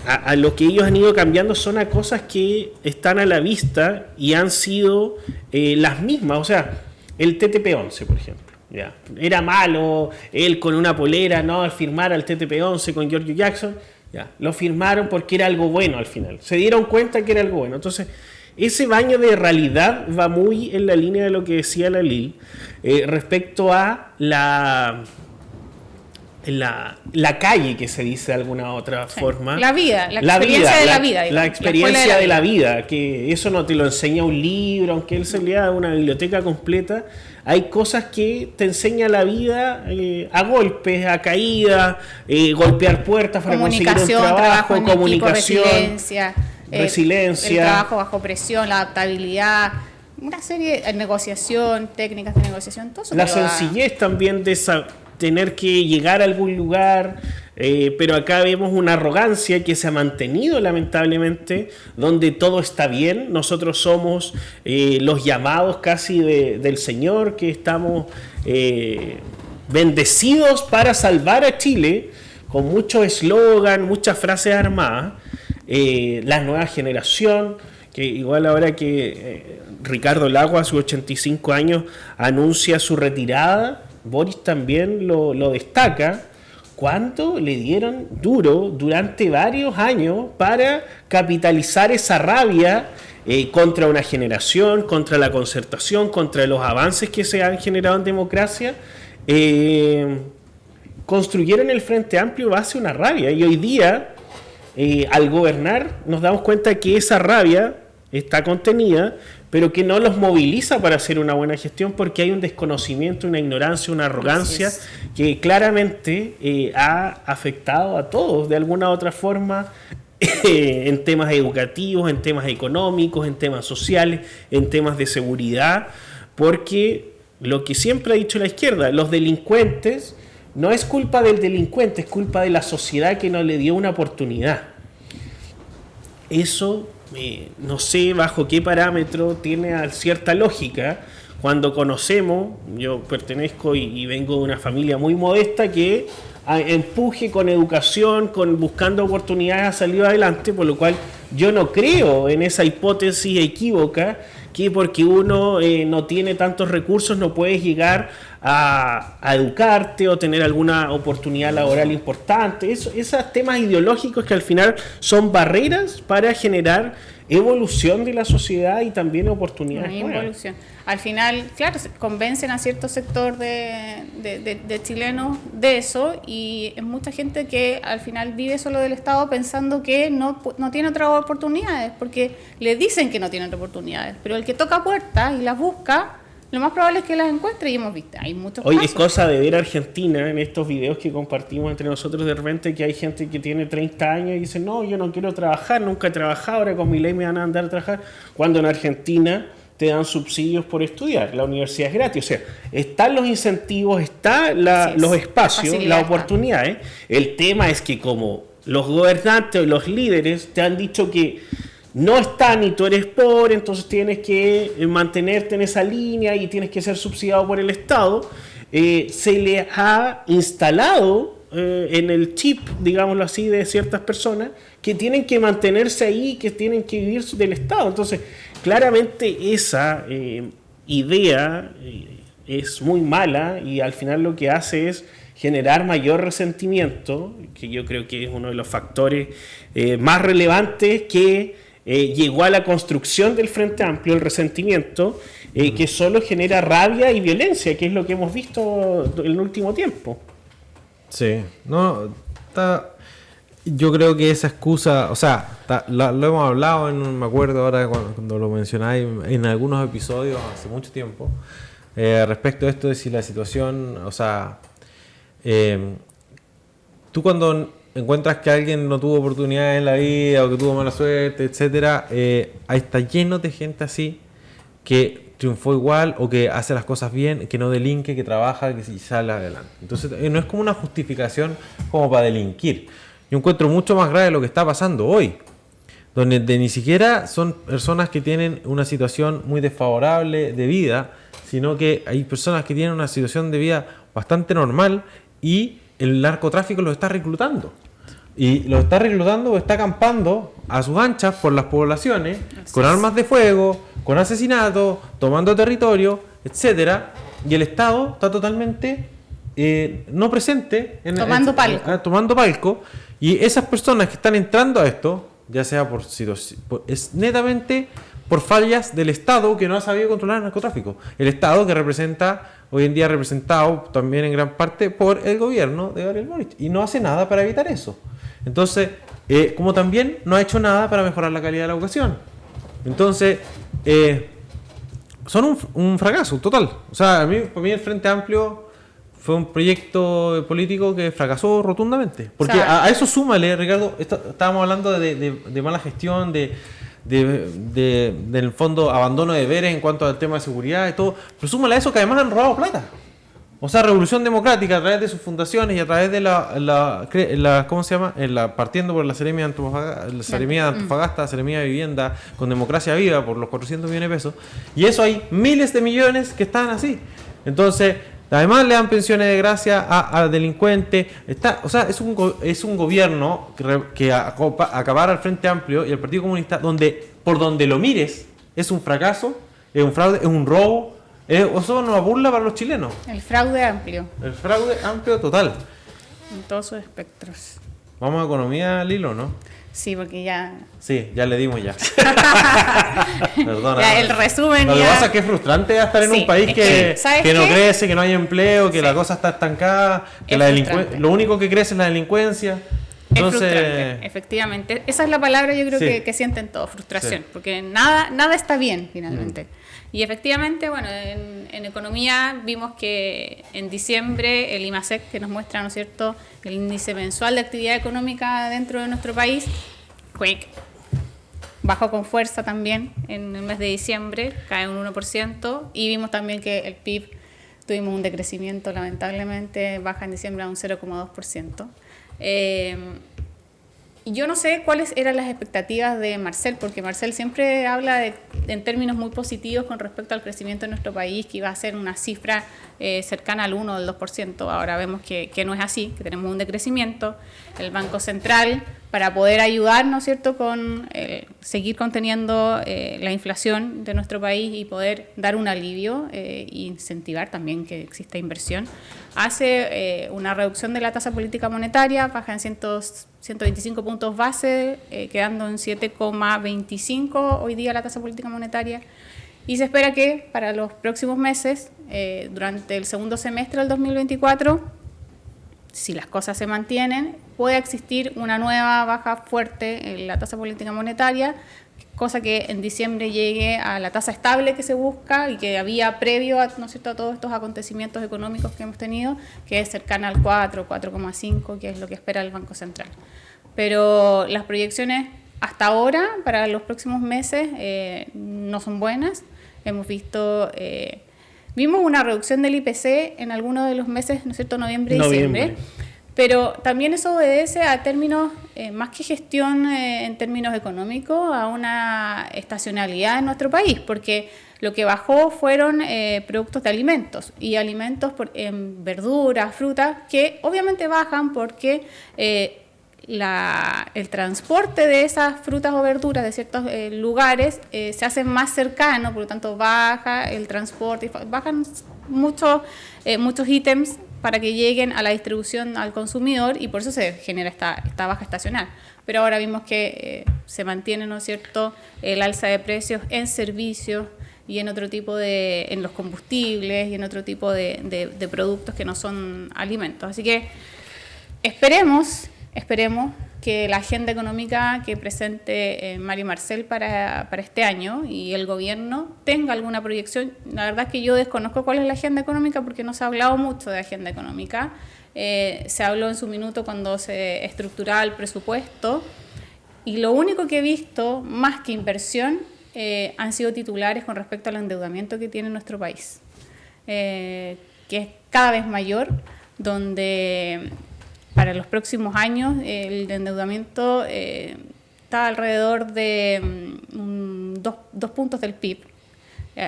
a lo que ellos han ido cambiando son a cosas que están a la vista y han sido las mismas. O sea, el TTP-11, por ejemplo. Ya. Era malo él con una polera, ¿no?, al firmar al TTP-11 con Giorgio Jackson. Ya. Lo firmaron porque era algo bueno al final. Se dieron cuenta que era algo bueno. Entonces, ese baño de realidad va muy en la línea de lo que decía la Lil respecto a la calle, que se dice de alguna otra forma. La vida, la experiencia de la vida. Digamos, la experiencia de la vida, que eso no te lo enseña un libro, aunque él se lea una biblioteca completa. Hay cosas que te enseña la vida a golpes, a caídas, golpear puertas para conseguir un trabajo, comunicación, resiliencia, el trabajo bajo presión, la adaptabilidad, una serie de negociación, técnicas de negociación, todo eso. La sencillez también de tener que llegar a algún lugar, pero acá vemos una arrogancia que se ha mantenido lamentablemente, donde todo está bien. Nosotros somos los llamados casi del Señor, que estamos bendecidos para salvar a Chile, con muchos eslogan, muchas frases armadas. La nueva generación, que igual ahora que Ricardo Lagos a sus 85 años anuncia su retirada, Boris también lo destaca, cuánto le dieron duro durante varios años para capitalizar esa rabia contra una generación, contra la concertación, contra los avances que se han generado en democracia. Construyeron el Frente Amplio base a una rabia, y hoy día al gobernar nos damos cuenta que esa rabia está contenida, pero que no los moviliza para hacer una buena gestión, porque hay un desconocimiento, una ignorancia, una arrogancia que claramente ha afectado a todos de alguna u otra forma en temas educativos, en temas económicos, en temas sociales, en temas de seguridad, porque lo que siempre ha dicho la izquierda, los delincuentes, no es culpa del delincuente, es culpa de la sociedad que no le dio una oportunidad. Eso no sé bajo qué parámetro tiene cierta lógica cuando conocemos, yo pertenezco y vengo de una familia muy modesta que empuje con educación, buscando oportunidades, ha salido adelante, por lo cual yo no creo en esa hipótesis equívoca que porque uno no tiene tantos recursos no puedes llegar a educarte o tener alguna oportunidad laboral importante. Esos temas ideológicos que al final son barreras para generar evolución de la sociedad y también oportunidades nuevas. Evolución. Al final, claro, convencen a cierto sector de chilenos de eso, y es mucha gente que al final vive solo del Estado pensando que no tiene otras oportunidades, porque le dicen que no tiene otras oportunidades, pero el que toca puertas y las busca, lo más probable es que las encuentre, y hemos visto, hay muchos Hoy casos. es cosa de ver Argentina en estos videos que compartimos entre nosotros de repente, que hay gente que tiene 30 años y dice, no, yo no quiero trabajar, nunca he trabajado, ahora con mi ley me van a andar a trabajar, cuando en Argentina te dan subsidios por estudiar, la universidad es gratis, o sea, están los incentivos, están los espacios, las oportunidades. El tema es que como los gobernantes o los líderes te han dicho que no están y tú eres pobre, entonces tienes que mantenerte en esa línea y tienes que ser subsidiado por el Estado, se le ha instalado en el chip, digámoslo así, de ciertas personas que tienen que mantenerse ahí, que tienen que vivir del Estado. Entonces, claramente esa idea es muy mala y al final lo que hace es generar mayor resentimiento, que yo creo que es uno de los factores más relevantes que llegó a la construcción del Frente Amplio, el resentimiento, que solo genera rabia y violencia, que es lo que hemos visto en el último tiempo. Sí, yo creo que esa excusa, o sea, lo hemos hablado, me acuerdo ahora cuando lo mencionáis en algunos episodios hace mucho tiempo, respecto a esto de si la situación, o sea, tú cuando encuentras que alguien no tuvo oportunidad en la vida o que tuvo mala suerte, etcétera, ahí está lleno de gente así que triunfó igual o que hace las cosas bien, que no delinque, que trabaja, que sale adelante. Entonces no es como una justificación como para delinquir. Yo encuentro mucho más grave lo que está pasando hoy, donde ni siquiera son personas que tienen una situación muy desfavorable de vida, sino que hay personas que tienen una situación de vida bastante normal y el narcotráfico los está reclutando. Y los está reclutando o está acampando a sus anchas por las poblaciones, con armas de fuego, con asesinatos, tomando territorio, etcétera. Y el Estado está totalmente no presente. Tomando palco. Y esas personas que están entrando a esto, ya sea es netamente por fallas del Estado que no ha sabido controlar el narcotráfico. El Estado que representa, hoy en día representado también en gran parte por el gobierno de Gabriel Boric. Y no hace nada para evitar eso. Entonces, como también no ha hecho nada para mejorar la calidad de la educación. Entonces, son un fracaso total. O sea, para mí el Frente Amplio fue un proyecto político que fracasó rotundamente. Porque o sea, a eso súmale, Ricardo, estábamos hablando de mala gestión, del fondo abandono de deberes en cuanto al tema de seguridad y todo. Pero súmale a eso que además han robado plata. O sea, Revolución Democrática a través de sus fundaciones y a través de ¿cómo se llama? Partiendo por la Seremía de Antofagasta, Seremía de Vivienda, con Democracia Viva por los 400 millones de pesos. Y eso hay miles de millones que están así. Entonces, además le dan pensiones de gracia a delincuentes. O sea, es un gobierno que acabar al Frente Amplio y al Partido Comunista, por donde lo mires, es un fracaso, es un fraude, es un robo. Eso es una burla para los chilenos. El fraude amplio. El fraude amplio total. En todos sus espectros. Vamos a economía, Lilo, ¿no? Sí, porque ya... Sí, ya le dimos ya. Perdona. Ya el resumen. Lo que pasa es que es frustrante estar en un país que no crece, que no hay empleo, que la cosa está estancada, que lo único que crece es la delincuencia. Entonces... Es frustrante, efectivamente. Esa es la palabra, yo creo que sienten todos, frustración, porque nada está bien finalmente. Y efectivamente, bueno, en economía vimos que en diciembre el IMASEC, que nos muestra, ¿no es cierto?, el índice mensual de actividad económica dentro de nuestro país, bajó con fuerza también en el mes de diciembre, cae un 1%, y vimos también que el PIB tuvimos un decrecimiento, lamentablemente, baja en diciembre a un 0,2%. Yo no sé cuáles eran las expectativas de Marcel, porque Marcel siempre habla en términos muy positivos con respecto al crecimiento de nuestro país, que iba a ser una cifra cercana al 1 o al 2%. Ahora vemos que no es así, que tenemos un decrecimiento. El Banco Central para poder ayudar, ¿no es cierto?, con seguir conteniendo la inflación de nuestro país y poder dar un alivio e incentivar también que exista inversión, hace una reducción de la tasa política monetaria, baja en 125 puntos base, quedando en 7,25 hoy día la tasa política monetaria, y se espera que para los próximos meses, durante el segundo semestre del 2024, si las cosas se mantienen, puede existir una nueva baja fuerte en la tasa política monetaria, cosa que en diciembre llegue a la tasa estable que se busca y que había previo a, ¿no es cierto?, a todos estos acontecimientos económicos que hemos tenido, que es cercana al 4, 4,5, que es lo que espera el Banco Central. Pero las proyecciones hasta ahora, para los próximos meses, no son buenas. Hemos visto... Vimos una reducción del IPC en algunos de los meses, ¿no es cierto?, noviembre y diciembre, pero también eso obedece a términos, más que gestión en términos económicos, a una estacionalidad en nuestro país, porque lo que bajó fueron productos de alimentos, y alimentos en verduras, frutas, que obviamente bajan porque... el transporte de esas frutas o verduras de ciertos lugares se hace más cercano, por lo tanto baja el transporte, bajan muchos ítems para que lleguen a la distribución al consumidor, y por eso se genera esta baja estacional. Pero ahora vimos que se mantiene, ¿no es cierto?, el alza de precios en servicios y en otro tipo en los combustibles y en otro tipo de productos que no son alimentos. Así que esperemos que la agenda económica que presente Mario Marcel para este año y el gobierno tenga alguna proyección. La verdad es que yo desconozco cuál es la agenda económica porque no se ha hablado mucho de agenda económica. Se habló en su minuto cuando se estructuraba el presupuesto, y lo único que he visto, más que inversión, han sido titulares con respecto al endeudamiento que tiene nuestro país, que es cada vez mayor, donde... Para los próximos años el endeudamiento está alrededor de 2 puntos del PIB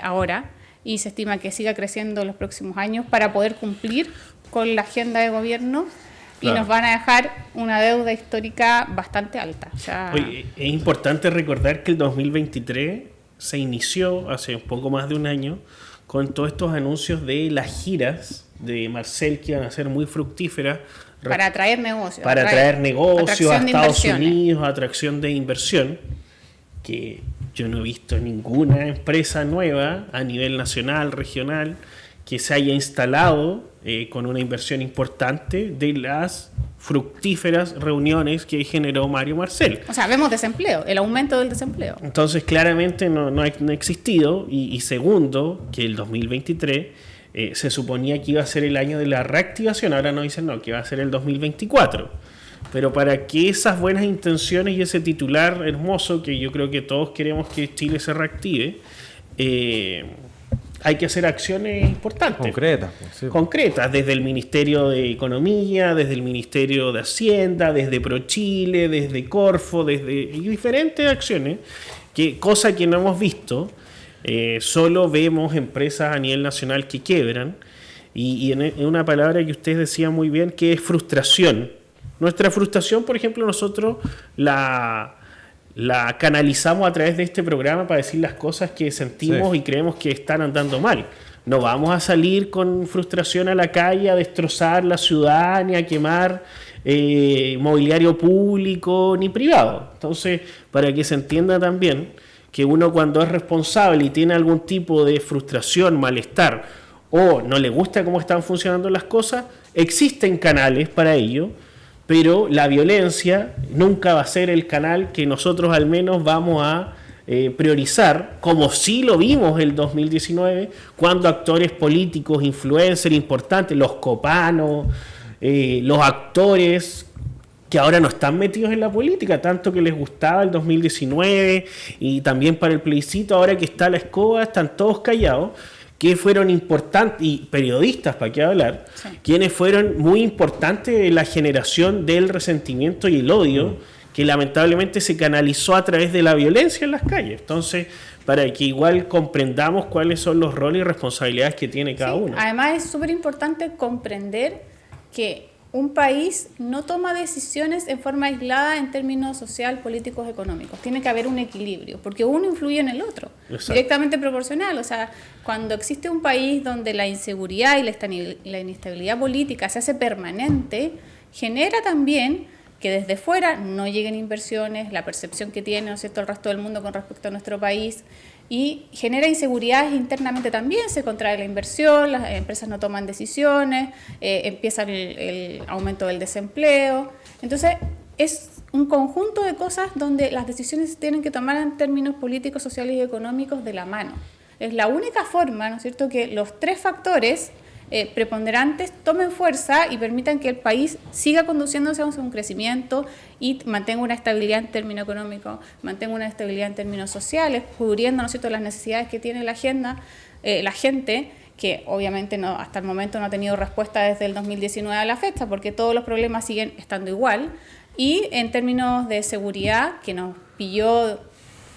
ahora, y se estima que siga creciendo en los próximos años para poder cumplir con la agenda de gobierno. Claro. Y nos van a dejar una deuda histórica bastante alta. O sea, oye, es importante recordar que el 2023 se inició hace un poco más de un año con todos estos anuncios de las giras de Marcel, que iban a ser muy fructíferas. Para atraer negocios. Para atraer negocios a Estados Unidos, atracción de inversión, que yo no he visto ninguna empresa nueva a nivel nacional, regional, que se haya instalado con una inversión importante de las fructíferas reuniones que generó Mario Marcel. O sea, vemos desempleo, el aumento del desempleo. Entonces, claramente no ha existido. Y segundo, que el 2023... se suponía que iba a ser el año de la reactivación, ahora nos dicen no, que va a ser el 2024. Pero para que esas buenas intenciones y ese titular hermoso, que yo creo que todos queremos que Chile se reactive, hay que hacer acciones importantes. Concretas. Sí. Concretas, desde el Ministerio de Economía, desde el Ministerio de Hacienda, desde ProChile, desde Corfo, desde diferentes acciones, cosa que no hemos visto. Solo vemos empresas a nivel nacional que quiebran, y en una palabra que ustedes decían muy bien, que es frustración. Nuestra frustración, por ejemplo, nosotros la canalizamos a través de este programa para decir las cosas que sentimos y creemos que están andando mal. No vamos a salir con frustración a la calle a destrozar la ciudad, ni a quemar mobiliario público ni privado. Entonces, para que se entienda también que uno, cuando es responsable y tiene algún tipo de frustración, malestar, o no le gusta cómo están funcionando las cosas, existen canales para ello, pero la violencia nunca va a ser el canal que nosotros al menos vamos a priorizar, como sí lo vimos el 2019, cuando actores políticos, influencers importantes, los copanos, los actores que ahora no están metidos en la política, tanto que les gustaba el 2019 y también para el plebiscito, ahora que está la escoba, están todos callados, que fueron importantes, y periodistas, para qué hablar, quienes fueron muy importantes en la generación del resentimiento y el odio, que lamentablemente se canalizó a través de la violencia en las calles. Entonces, para que igual comprendamos cuáles son los roles y responsabilidades que tiene cada uno. Además, es súper importante comprender que un país no toma decisiones en forma aislada en términos social, políticos, económicos. Tiene que haber un equilibrio, porque uno influye en el otro, Exacto. directamente proporcional. O sea, cuando existe un país donde la inseguridad y la inestabilidad política se hace permanente, genera también que desde fuera no lleguen inversiones, la percepción que tiene, ¿no es cierto?, el resto del mundo con respecto a nuestro país, y genera inseguridades internamente también, se contrae la inversión, las empresas no toman decisiones, empieza el aumento del desempleo. Entonces, es un conjunto de cosas donde las decisiones se tienen que tomar en términos políticos, sociales y económicos de la mano. Es la única forma, ¿no es cierto?, que los tres factores preponderantes tomen fuerza y permitan que el país siga conduciéndose hacia un crecimiento y mantenga una estabilidad en términos económicos, mantenga una estabilidad en términos sociales, cubriendo, ¿no es cierto?, las necesidades que tiene la gente, que obviamente no, hasta el momento no ha tenido respuesta desde el 2019 a la fecha, porque todos los problemas siguen estando igual, y en términos de seguridad, que nos pilló,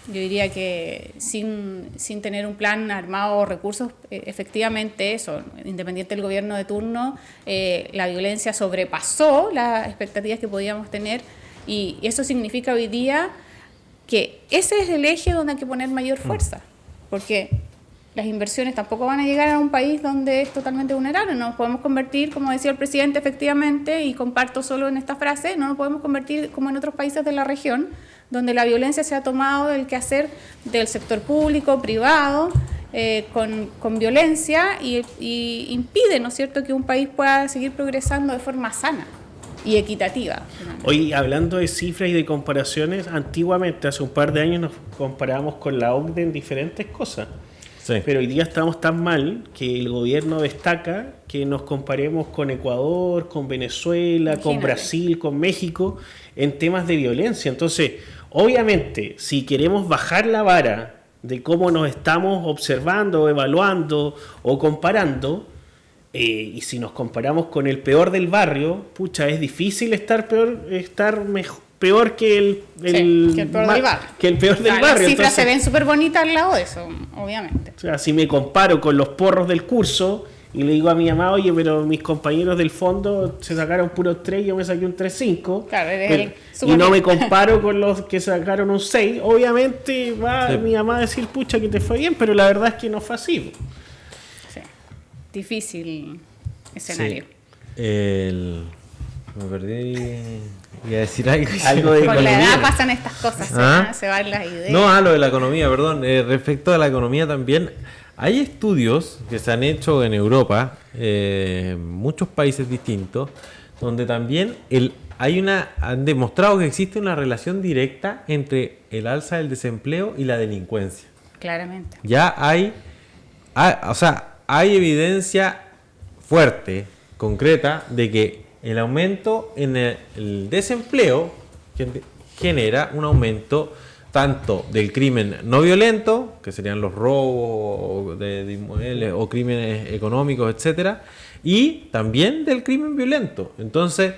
yo diría que sin tener un plan armado o recursos, efectivamente eso, independiente del gobierno de turno, la violencia sobrepasó las expectativas que podíamos tener, y eso significa hoy día que ese es el eje donde hay que poner mayor fuerza, porque las inversiones tampoco van a llegar a un país donde es totalmente vulnerable. No nos podemos convertir, como decía el presidente, efectivamente, y comparto solo en esta frase, no nos podemos convertir como en otros países de la región, donde la violencia se ha tomado del quehacer del sector público, privado, con violencia, y impide, ¿no es cierto?, que un país pueda seguir progresando de forma sana y equitativa. Hoy, hablando de cifras y de comparaciones, antiguamente, hace un par de años, nos comparábamos con la OCDE en diferentes cosas. Sí. Pero hoy día estamos tan mal que el gobierno destaca que nos comparemos con Ecuador, con Venezuela, Imagínate. con Brasil, con México, en temas de violencia. Entonces, obviamente, si queremos bajar la vara de cómo nos estamos observando, evaluando o comparando, y si nos comparamos con el peor del barrio, pucha, es difícil estar peor que el Que el peor del barrio. Que el peor del Las barrio. cifras Entonces, se ven súper bonitas al lado de eso, obviamente. o sea, si me comparo con los porros del curso y le digo a mi mamá, oye, pero mis compañeros del fondo se sacaron puros 3 y yo me saqué un 3.5, Claro, eres pero- el y súper no me bien. comparo con los que sacaron un 6, obviamente va Sí. mi mamá a decir, pucha, que te fue bien, pero la verdad es que no fue así. Sí. Difícil escenario. Sí. Me perdí. Iba a decir algo. Algo de Con la economía. edad pasan estas cosas, Ah. se van las ideas. No, lo de la economía, perdón. Respecto a la economía también, hay estudios que se han hecho en Europa, muchos países distintos, donde también han demostrado que existe una relación directa entre el alza del desempleo y la delincuencia. Claramente. Ya hay evidencia fuerte, concreta, de que el aumento en el desempleo genera un aumento tanto del crimen no violento, que serían los robos de inmuebles o crímenes económicos, etcétera, y también del crimen violento. Entonces,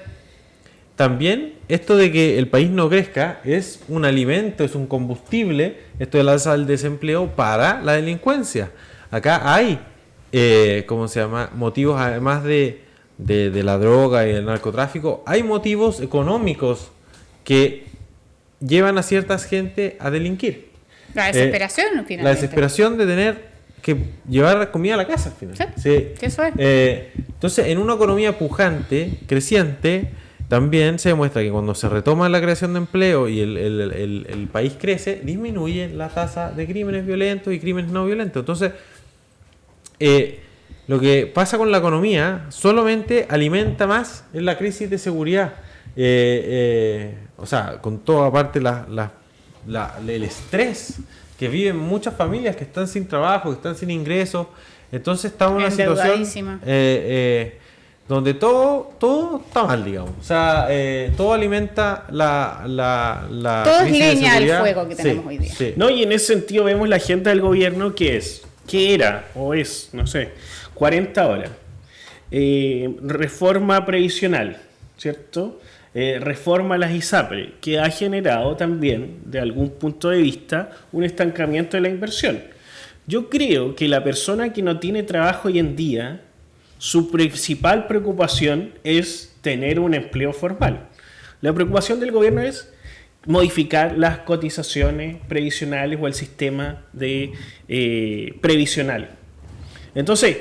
también esto de que el país no crezca es un alimento, es un combustible, esto del alza del desempleo para la delincuencia. Acá hay, motivos además de la droga y del narcotráfico, hay motivos económicos que llevan a ciertas gente a delinquir. La desesperación, finalmente. La desesperación de tener que llevar comida a la casa, al final. Sí, que eso es. Entonces, en una economía pujante, creciente, también se demuestra que cuando se retoma la creación de empleo y el país crece, disminuye la tasa de crímenes violentos y crímenes no violentos. Entonces, lo que pasa con la economía solamente alimenta más en la crisis de seguridad. Con toda aparte el estrés que viven muchas familias que están sin trabajo, que están sin ingresos. Entonces estamos en una situación donde todo está mal, digamos. O sea, todo alimenta la todo es crisis de leña al seguridad. fuego que tenemos hoy día. Sí. No, y en ese sentido vemos la agenda del gobierno que era o es, no sé, 40 horas. Reforma previsional, ¿cierto? Reforma a las ISAPRE, que ha generado también, de algún punto de vista, un estancamiento de la inversión. Yo creo que la persona que no tiene trabajo hoy en día, su principal preocupación es tener un empleo formal. La preocupación del gobierno es modificar las cotizaciones previsionales o el sistema de previsional. Entonces,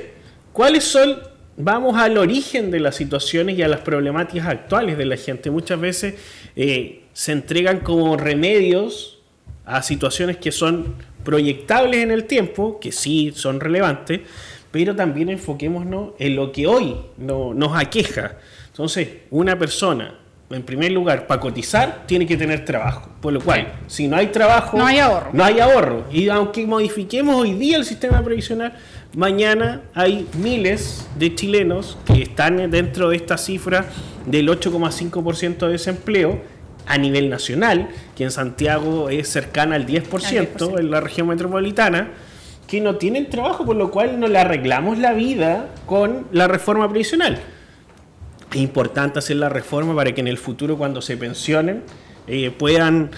¿cuáles son? Vamos al origen de las situaciones y a las problemáticas actuales de la gente. Muchas veces se entregan como remedios a situaciones que son proyectables en el tiempo, que sí son relevantes, pero también enfoquémonos en lo que hoy nos aqueja. Entonces, una persona, en primer lugar, para cotizar, tiene que tener trabajo. Por lo cual, si no hay trabajo, no hay ahorro. No hay ahorro. Y aunque modifiquemos hoy día el sistema previsional, mañana hay miles de chilenos que están dentro de esta cifra del 8,5% de desempleo a nivel nacional, que en Santiago es cercana al 10%, en la región metropolitana, que no tienen trabajo, por lo cual no le arreglamos la vida con la reforma previsional. Es importante hacer la reforma para que en el futuro, cuando se pensionen, puedan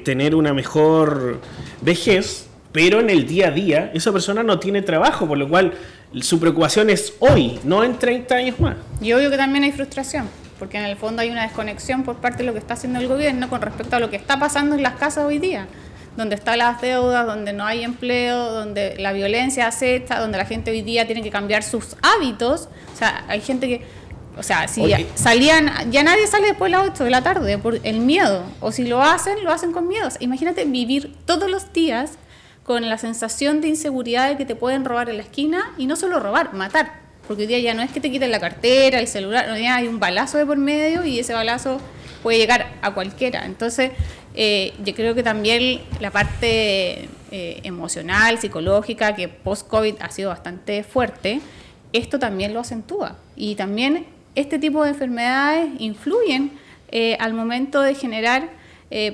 tener una mejor vejez, pero en el día a día esa persona no tiene trabajo, por lo cual su preocupación es hoy, no en 30 años más. Y obvio que también hay frustración, porque en el fondo hay una desconexión por parte de lo que está haciendo el gobierno con respecto a lo que está pasando en las casas hoy día, donde están las deudas, donde no hay empleo, donde la violencia acecha, donde la gente hoy día tiene que cambiar sus hábitos. O sea, hay gente que, o sea, si ya nadie sale después de las 8 de la tarde por el miedo, o si lo hacen con miedo. O sea, imagínate vivir todos los días con la sensación de inseguridad de que te pueden robar en la esquina, y no solo robar, matar, porque hoy día ya no es que te quiten la cartera, el celular, hoy día hay un balazo de por medio y ese balazo puede llegar a cualquiera. Entonces, yo creo que también la parte emocional, psicológica, que post-COVID ha sido bastante fuerte, esto también lo acentúa. Y también este tipo de enfermedades influyen al momento de generar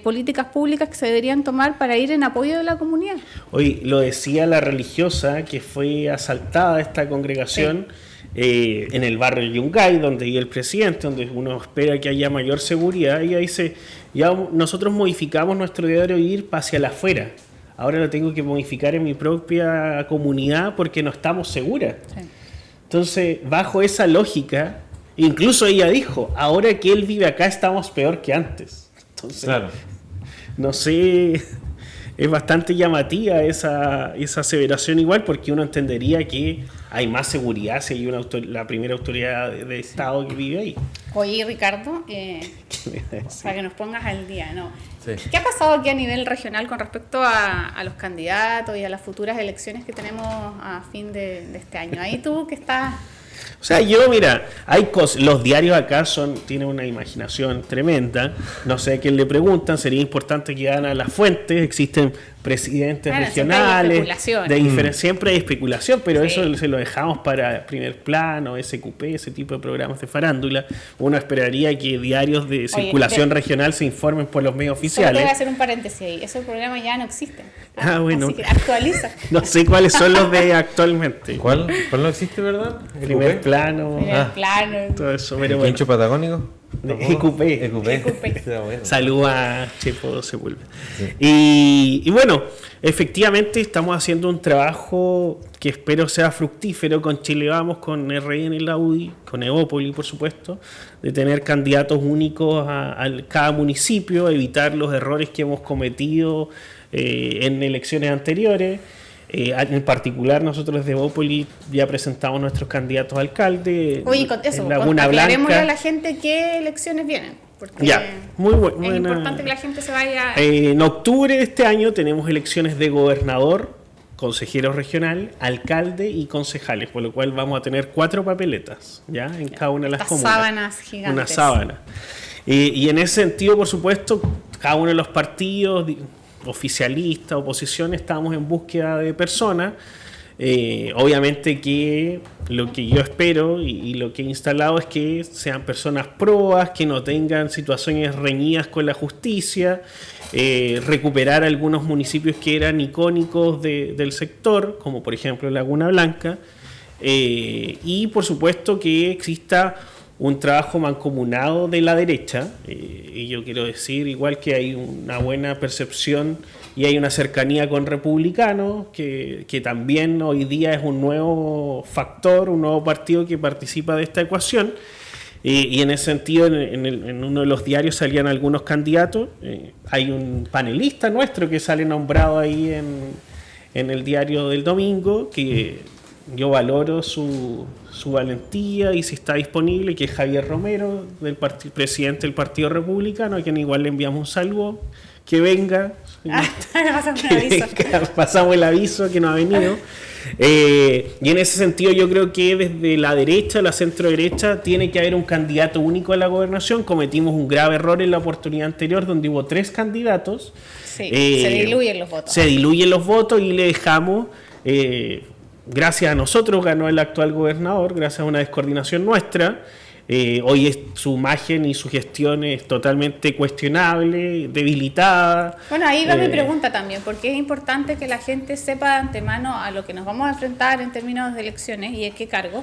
políticas públicas que se deberían tomar para ir en apoyo de la comunidad. Hoy lo decía la religiosa que fue asaltada esta congregación. Sí. En el barrio Yungay, donde vive el presidente, donde uno espera que haya mayor seguridad. Ella dice, ya nosotros modificamos nuestro diario vivir hacia la afuera, ahora lo tengo que modificar en mi propia comunidad porque no estamos seguras. Sí. Entonces, bajo esa lógica, incluso ella dijo, ahora que él vive acá estamos peor que antes. Entonces, claro. No sé, es bastante llamativa esa aseveración igual, porque uno entendería que hay más seguridad si hay la primera autoridad de Estado que vive ahí. Oye, Ricardo, para que nos pongas al día, ¿no? Sí. ¿Qué ha pasado aquí a nivel regional con respecto a los candidatos y a las futuras elecciones que tenemos a fin de este año? Ahí tú que estás... O sea, mira, hay cosas, los diarios acá tienen una imaginación tremenda, no sé a quién le preguntan, sería importante que hagan a las fuentes, existen presidentes regionales, siempre hay especulación, pero sí, eso se lo dejamos para Primer Plano, SQP, ese tipo de programas de farándula. Uno esperaría que diarios de circulación regional se informen por los medios oficiales. Solo voy a hacer un paréntesis ahí, esos programas ya no existen. Bueno. Así que actualiza. No sé cuáles son los de actualmente. ¿Cuál no existe, verdad? Primer Plano. Todo eso. ¿El Quincho Patagónico? EQP. Salud a Chepo Sepúlveda. Sí. Y bueno, efectivamente estamos haciendo un trabajo que espero sea fructífero con Chile Vamos, con RN y la UDI, con Evópoli, por supuesto, de tener candidatos únicos a cada municipio, evitar los errores que hemos cometido en elecciones anteriores. En particular, nosotros de Evópoli ya presentamos nuestros candidatos a alcalde. Oye, con eso, aclarémosle a la gente qué elecciones vienen. Porque muy buena. Es importante que la gente se vaya... En octubre de este año tenemos elecciones de gobernador, consejero regional, alcalde y concejales, por lo cual vamos a tener 4 papeletas en cada una de las comunas. Sábanas gigantes. Una sábana. Y en ese sentido, por supuesto, cada uno de los partidos... oficialista, oposición, estamos en búsqueda de personas. Obviamente que lo que yo espero y lo que he instalado es que sean personas probas, que no tengan situaciones reñidas con la justicia, recuperar algunos municipios que eran icónicos del sector, como por ejemplo Laguna Blanca, y por supuesto que exista un trabajo mancomunado de la derecha, y yo quiero decir, igual que hay una buena percepción y hay una cercanía con republicanos, que también hoy día es un nuevo factor, un nuevo partido que participa de esta ecuación. Y en ese sentido, en uno de los diarios salían algunos candidatos. Hay un panelista nuestro que sale nombrado ahí en el diario del domingo, que yo valoro su valentía y si está disponible, que es Javier Romero, presidente del Partido Republicano, a quien igual le enviamos un saludo, que venga. Pasamos el aviso que no ha venido. Y en ese sentido yo creo que desde la derecha, la centro derecha, tiene que haber un candidato único a la gobernación. Cometimos un grave error en la oportunidad anterior donde hubo 3 candidatos. Sí, se diluyen los votos. Se diluyen los votos y le dejamos, gracias a nosotros ganó el actual gobernador, gracias a una descoordinación nuestra. Hoy su imagen y su gestión es totalmente cuestionable, debilitada. Bueno, ahí va mi pregunta también, porque es importante que la gente sepa de antemano a lo que nos vamos a enfrentar en términos de elecciones y en qué cargo,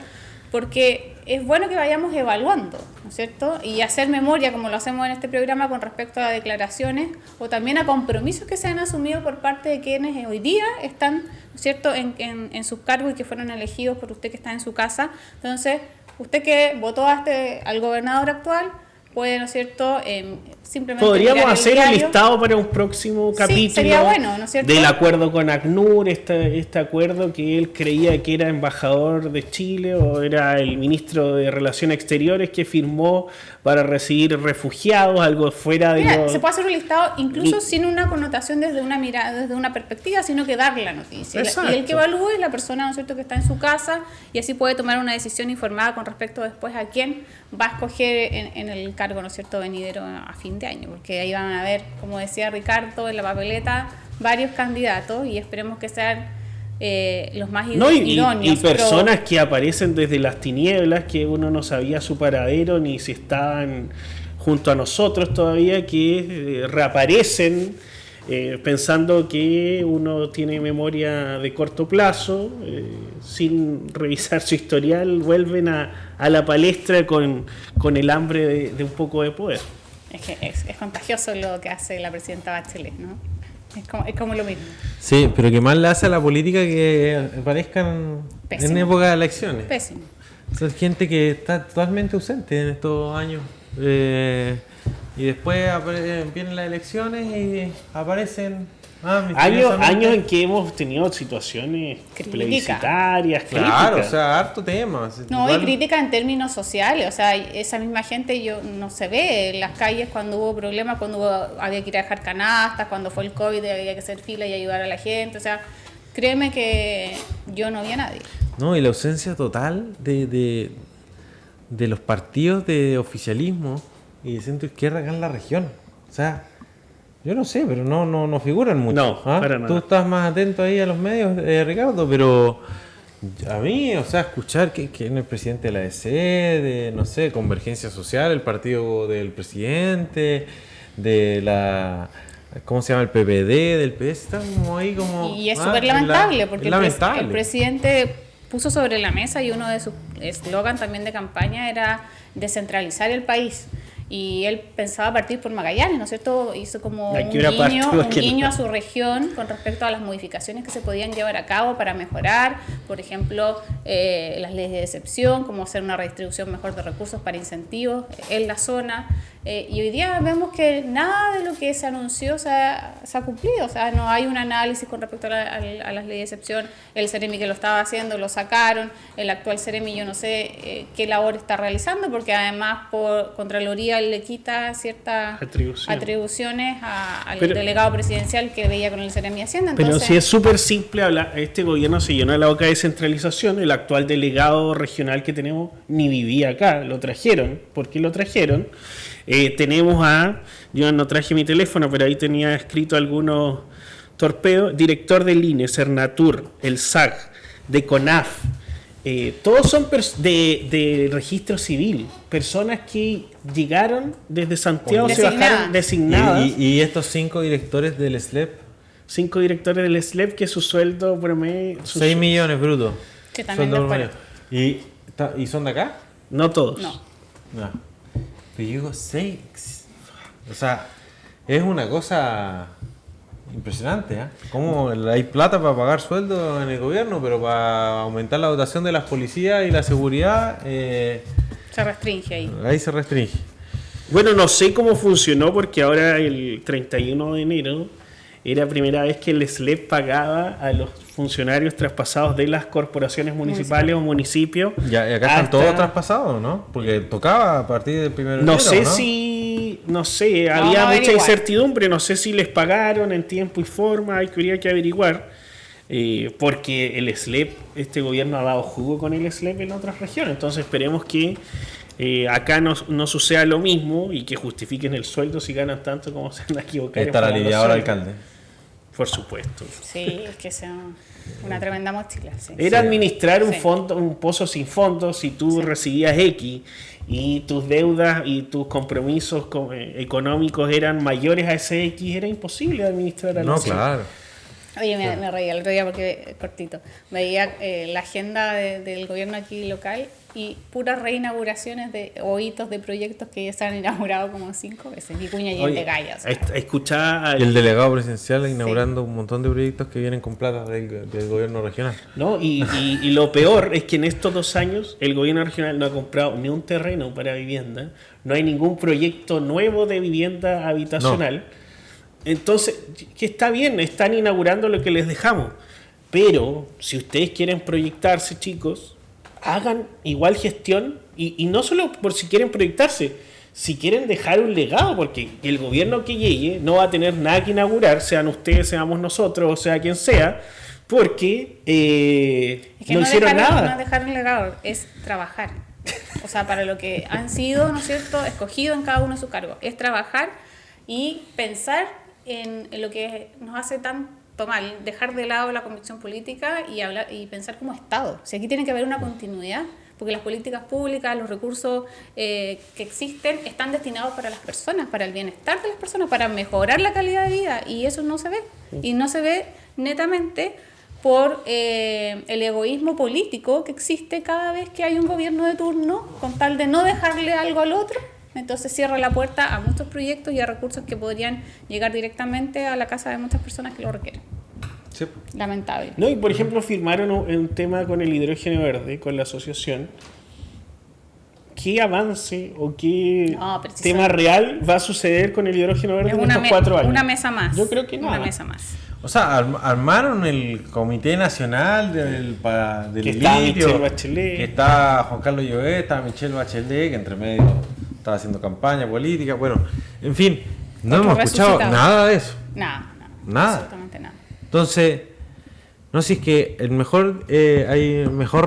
porque es bueno que vayamos evaluando, ¿no es cierto? Y hacer memoria, como lo hacemos en este programa, con respecto a declaraciones o también a compromisos que se han asumido por parte de quienes hoy día están, ¿no es cierto?, en sus cargos y que fueron elegidos por usted que está en su casa. Entonces, usted que votó al gobernador actual puede, ¿no es cierto?, simplemente... Podríamos hacer un listado para un próximo capítulo. Sí, sería bueno, ¿no es cierto? Del acuerdo con ACNUR, este acuerdo que él creía que era embajador de Chile o era el ministro de Relaciones Exteriores que firmó para recibir refugiados, algo fuera de... Mira, se puede hacer un listado incluso sin una connotación desde una mirada, desde una perspectiva, sino que dar la noticia. Exacto. Y el que evalúe es la persona, ¿no es cierto?, que está en su casa y así puede tomar una decisión informada con respecto después a quién va a escoger en el cargo, ¿no es cierto?, venidero a fin de año, porque ahí van a ver, como decía Ricardo, en la papeleta varios candidatos y esperemos que sean los más idóneos. Y personas que aparecen desde las tinieblas, que uno no sabía su paradero ni si estaban junto a nosotros todavía, que reaparecen pensando que uno tiene memoria de corto plazo, sin revisar su historial, vuelven a la palestra con el hambre de un poco de poder. Es que es contagioso lo que hace la presidenta Bachelet, ¿no? Es como lo mismo. Sí, pero que más le hace a la política que aparezcan en época de elecciones. Pésimo. Es gente que está totalmente ausente en estos años. Y después vienen las elecciones y aparecen años en que hemos tenido situaciones plebiscitarias, claro, críticas. O sea, harto tema. No, igual... y crítica en términos sociales, o sea, esa misma gente no se ve en las calles cuando hubo problemas, había que ir a dejar canastas, cuando fue el COVID había que hacer fila y ayudar a la gente, o sea, créeme que yo no vi a nadie. No, y la ausencia total de los partidos de oficialismo y de centro izquierda acá en la región, o sea... Yo no sé, pero no figuran mucho. No, para nada. Tú estás más atento ahí a los medios, Ricardo, pero a mí, o sea, escuchar que es el presidente de la ADC, de, no sé, Convergencia Social, el partido del presidente, de la... ¿Cómo se llama? El PPD, del PS, está como ahí como... Y es súper lamentable, porque lamentable. El presidente puso sobre la mesa y uno de sus eslogan también de campaña era descentralizar el país. Y él pensaba partir por Magallanes, ¿no es cierto? Hizo como un guiño a su región con respecto a las modificaciones que se podían llevar a cabo para mejorar, por ejemplo, las leyes de excepción, como hacer una redistribución mejor de recursos para incentivos en la zona. Y hoy día vemos que nada de lo que se anunció se ha cumplido, o sea, no hay un análisis con respecto a las leyes de excepción. El Ceremi que lo estaba haciendo lo sacaron, el actual Ceremi yo no sé qué labor está realizando, porque además por Contraloría le quita ciertas atribuciones al delegado presidencial que veía con el Ceremi Hacienda. Entonces, pero si es súper simple hablar, este gobierno se llenó la boca de descentralización, el actual delegado regional que tenemos ni vivía acá, lo trajeron. ¿Por qué lo trajeron? Tenemos yo no traje mi teléfono, pero ahí tenía escrito algunos torpedos, director del INE, Cernatur, el SAC, de CONAF, todos son de registro civil, personas que llegaron desde Santiago, se bajaron designadas. ¿Y estos 5 directores del SLEP? 5 directores del SLEP que su sueldo promedio... 6 millones brutos. Que también ¿Y son de acá? No todos. No. Pero yo digo 6. O sea, es una cosa Impresionante, ¿eh? ¿Cómo hay plata para pagar sueldos en el gobierno, pero para aumentar la dotación de las policías y la seguridad, Se restringe ahí se restringe? Bueno, no sé cómo funcionó porque ahora el 31 de enero era la primera vez que el SLEP pagaba a los funcionarios traspasados de las corporaciones municipales o municipios. Ya, y acá están todos traspasados, ¿no? Porque tocaba a partir del 1 de enero, No sé ¿no? si, no sé, Vamos había a mucha averiguar. incertidumbre, no sé si les pagaron en tiempo y forma, habría que averiguar, porque el SLEP, este gobierno ha dado jugo con el SLEP en otras regiones, entonces esperemos que acá no suceda lo mismo y que justifiquen el sueldo si ganan tanto como se han equivocado. Estará aliviado el alcalde. Por supuesto. Sí, es que sea una tremenda mochila. Sí. Era administrar un Sí. fondo, un pozo sin fondos. Si tú recibías X y tus deudas y tus compromisos económicos eran mayores a ese X, era imposible administrar algo No, así. claro. Oye, me reía el otro día porque cortito. Veía la agenda del gobierno aquí local y puras reinauguraciones o hitos de proyectos que ya se han inaugurado como 5 veces. Vicuña y el de Gallas. Escuchaba Y el delegado presidencial inaugurando un montón de proyectos que vienen con plata del gobierno regional. ¿no? Y lo peor es que en estos 2 años el gobierno regional no ha comprado ni un terreno para vivienda, no hay ningún proyecto nuevo de vivienda habitacional. Entonces, que está bien, están inaugurando lo que les dejamos, pero si ustedes quieren proyectarse, chicos, hagan igual gestión y no solo por si quieren proyectarse, si quieren dejar un legado, porque el gobierno que llegue no va a tener nada que inaugurar, sean ustedes, seamos nosotros, o sea quien sea, porque Es que no hicieron nada. No es dejar un legado, es trabajar. O sea, para lo que han sido, ¿no es cierto?, escogidos en cada uno de sus cargos. Es trabajar y pensar en lo que nos hace tanto mal, dejar de lado la convicción política y pensar como Estado. O sea, aquí tiene que haber una continuidad, porque las políticas públicas, los recursos que existen, están destinados para las personas, para el bienestar de las personas, para mejorar la calidad de vida, y eso no se ve. Y no se ve netamente por el egoísmo político que existe cada vez que hay un gobierno de turno, con tal de no dejarle algo al otro. Entonces cierra la puerta a muchos proyectos y a recursos que podrían llegar directamente a la casa de muchas personas que lo requieren. Sí. Lamentable. No, y por ejemplo firmaron un tema con el hidrógeno verde, con la asociación. ¿Qué avance o qué No, pero si tema son- real va a suceder con el hidrógeno verde Es en una, estos 4 años? una mesa más. Yo creo que Una nada. mesa más. O sea, armaron el Comité Nacional del Que está litio, Michelle Bachelet. que está Juan Carlos Llobet, está Michelle Bachelet, que entre medio estaba haciendo campaña política. Bueno, en fin, no Otro hemos escuchado resucitado. nada de eso. Nada. Nada. Absolutamente nada. Entonces, no sé si es que el mejor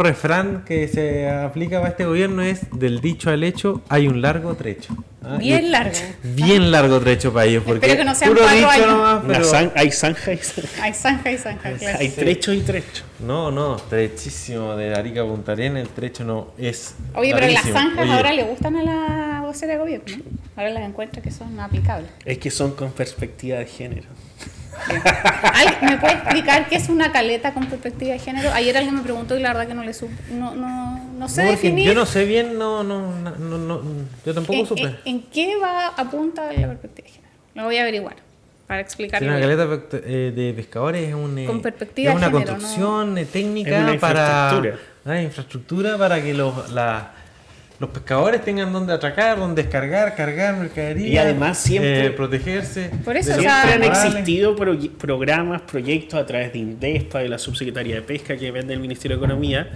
refrán que se aplica para este gobierno es: del dicho al hecho hay un largo trecho. ¿Ah? Bien largo. Bien largo trecho para ellos, porque Espero que no sean puro 4 dicho años. nomás, pero... Hay zanja y zanja. Hay zanja y zanja. claro. Hay trecho y trecho. No, trechísimo de Arica a Punta Arenas, el trecho no es. Oye, pero las larguísimo. zanjas Oye, ahora le gustan a la vocera de gobierno, ¿no? Ahora las encuentra que son aplicables. Es que son con perspectiva de género. Bien. ¿Me puede explicar qué es una caleta con perspectiva de género? Ayer alguien me preguntó y la verdad que no le supe, no sé no, porque definir. yo no sé bien, yo tampoco supe. ¿En qué va apunta la perspectiva de género? Lo voy a averiguar para Si explicarlo. una bien. caleta de pescadores es Con perspectiva es una de género, construcción técnica Es una para infraestructura. infraestructura para que los pescadores tengan donde atracar, donde descargar, cargar mercadería Y además siempre- protegerse. Por eso, de o los sea, Siempre han temporales. existido programas, proyectos a través de INDESPA, de la Subsecretaría de Pesca que depende del Ministerio de Economía,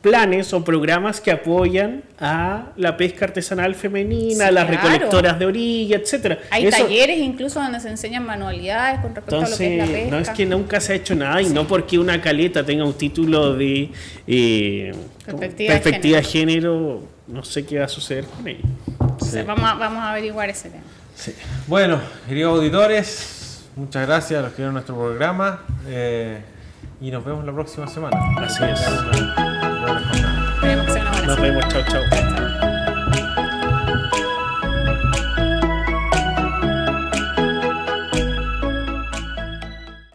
planes o programas que apoyan a la pesca artesanal femenina, Sí, a las claro. recolectoras de orilla, etcétera. Hay Eso- talleres incluso donde se enseñan manualidades con respecto a lo que es la Entonces, pesca. no es que nunca se ha hecho nada y no porque una caleta tenga un título de Perspectiva de de género, no sé qué va a suceder con ello. O sea, vamos a averiguar ese tema. Sí. Bueno, queridos auditores, muchas gracias a los que vieron nuestro programa y nos vemos la próxima semana. Así es. Buena jornada. Esperemos que sea una buena Nos semana. vemos, chao, chao.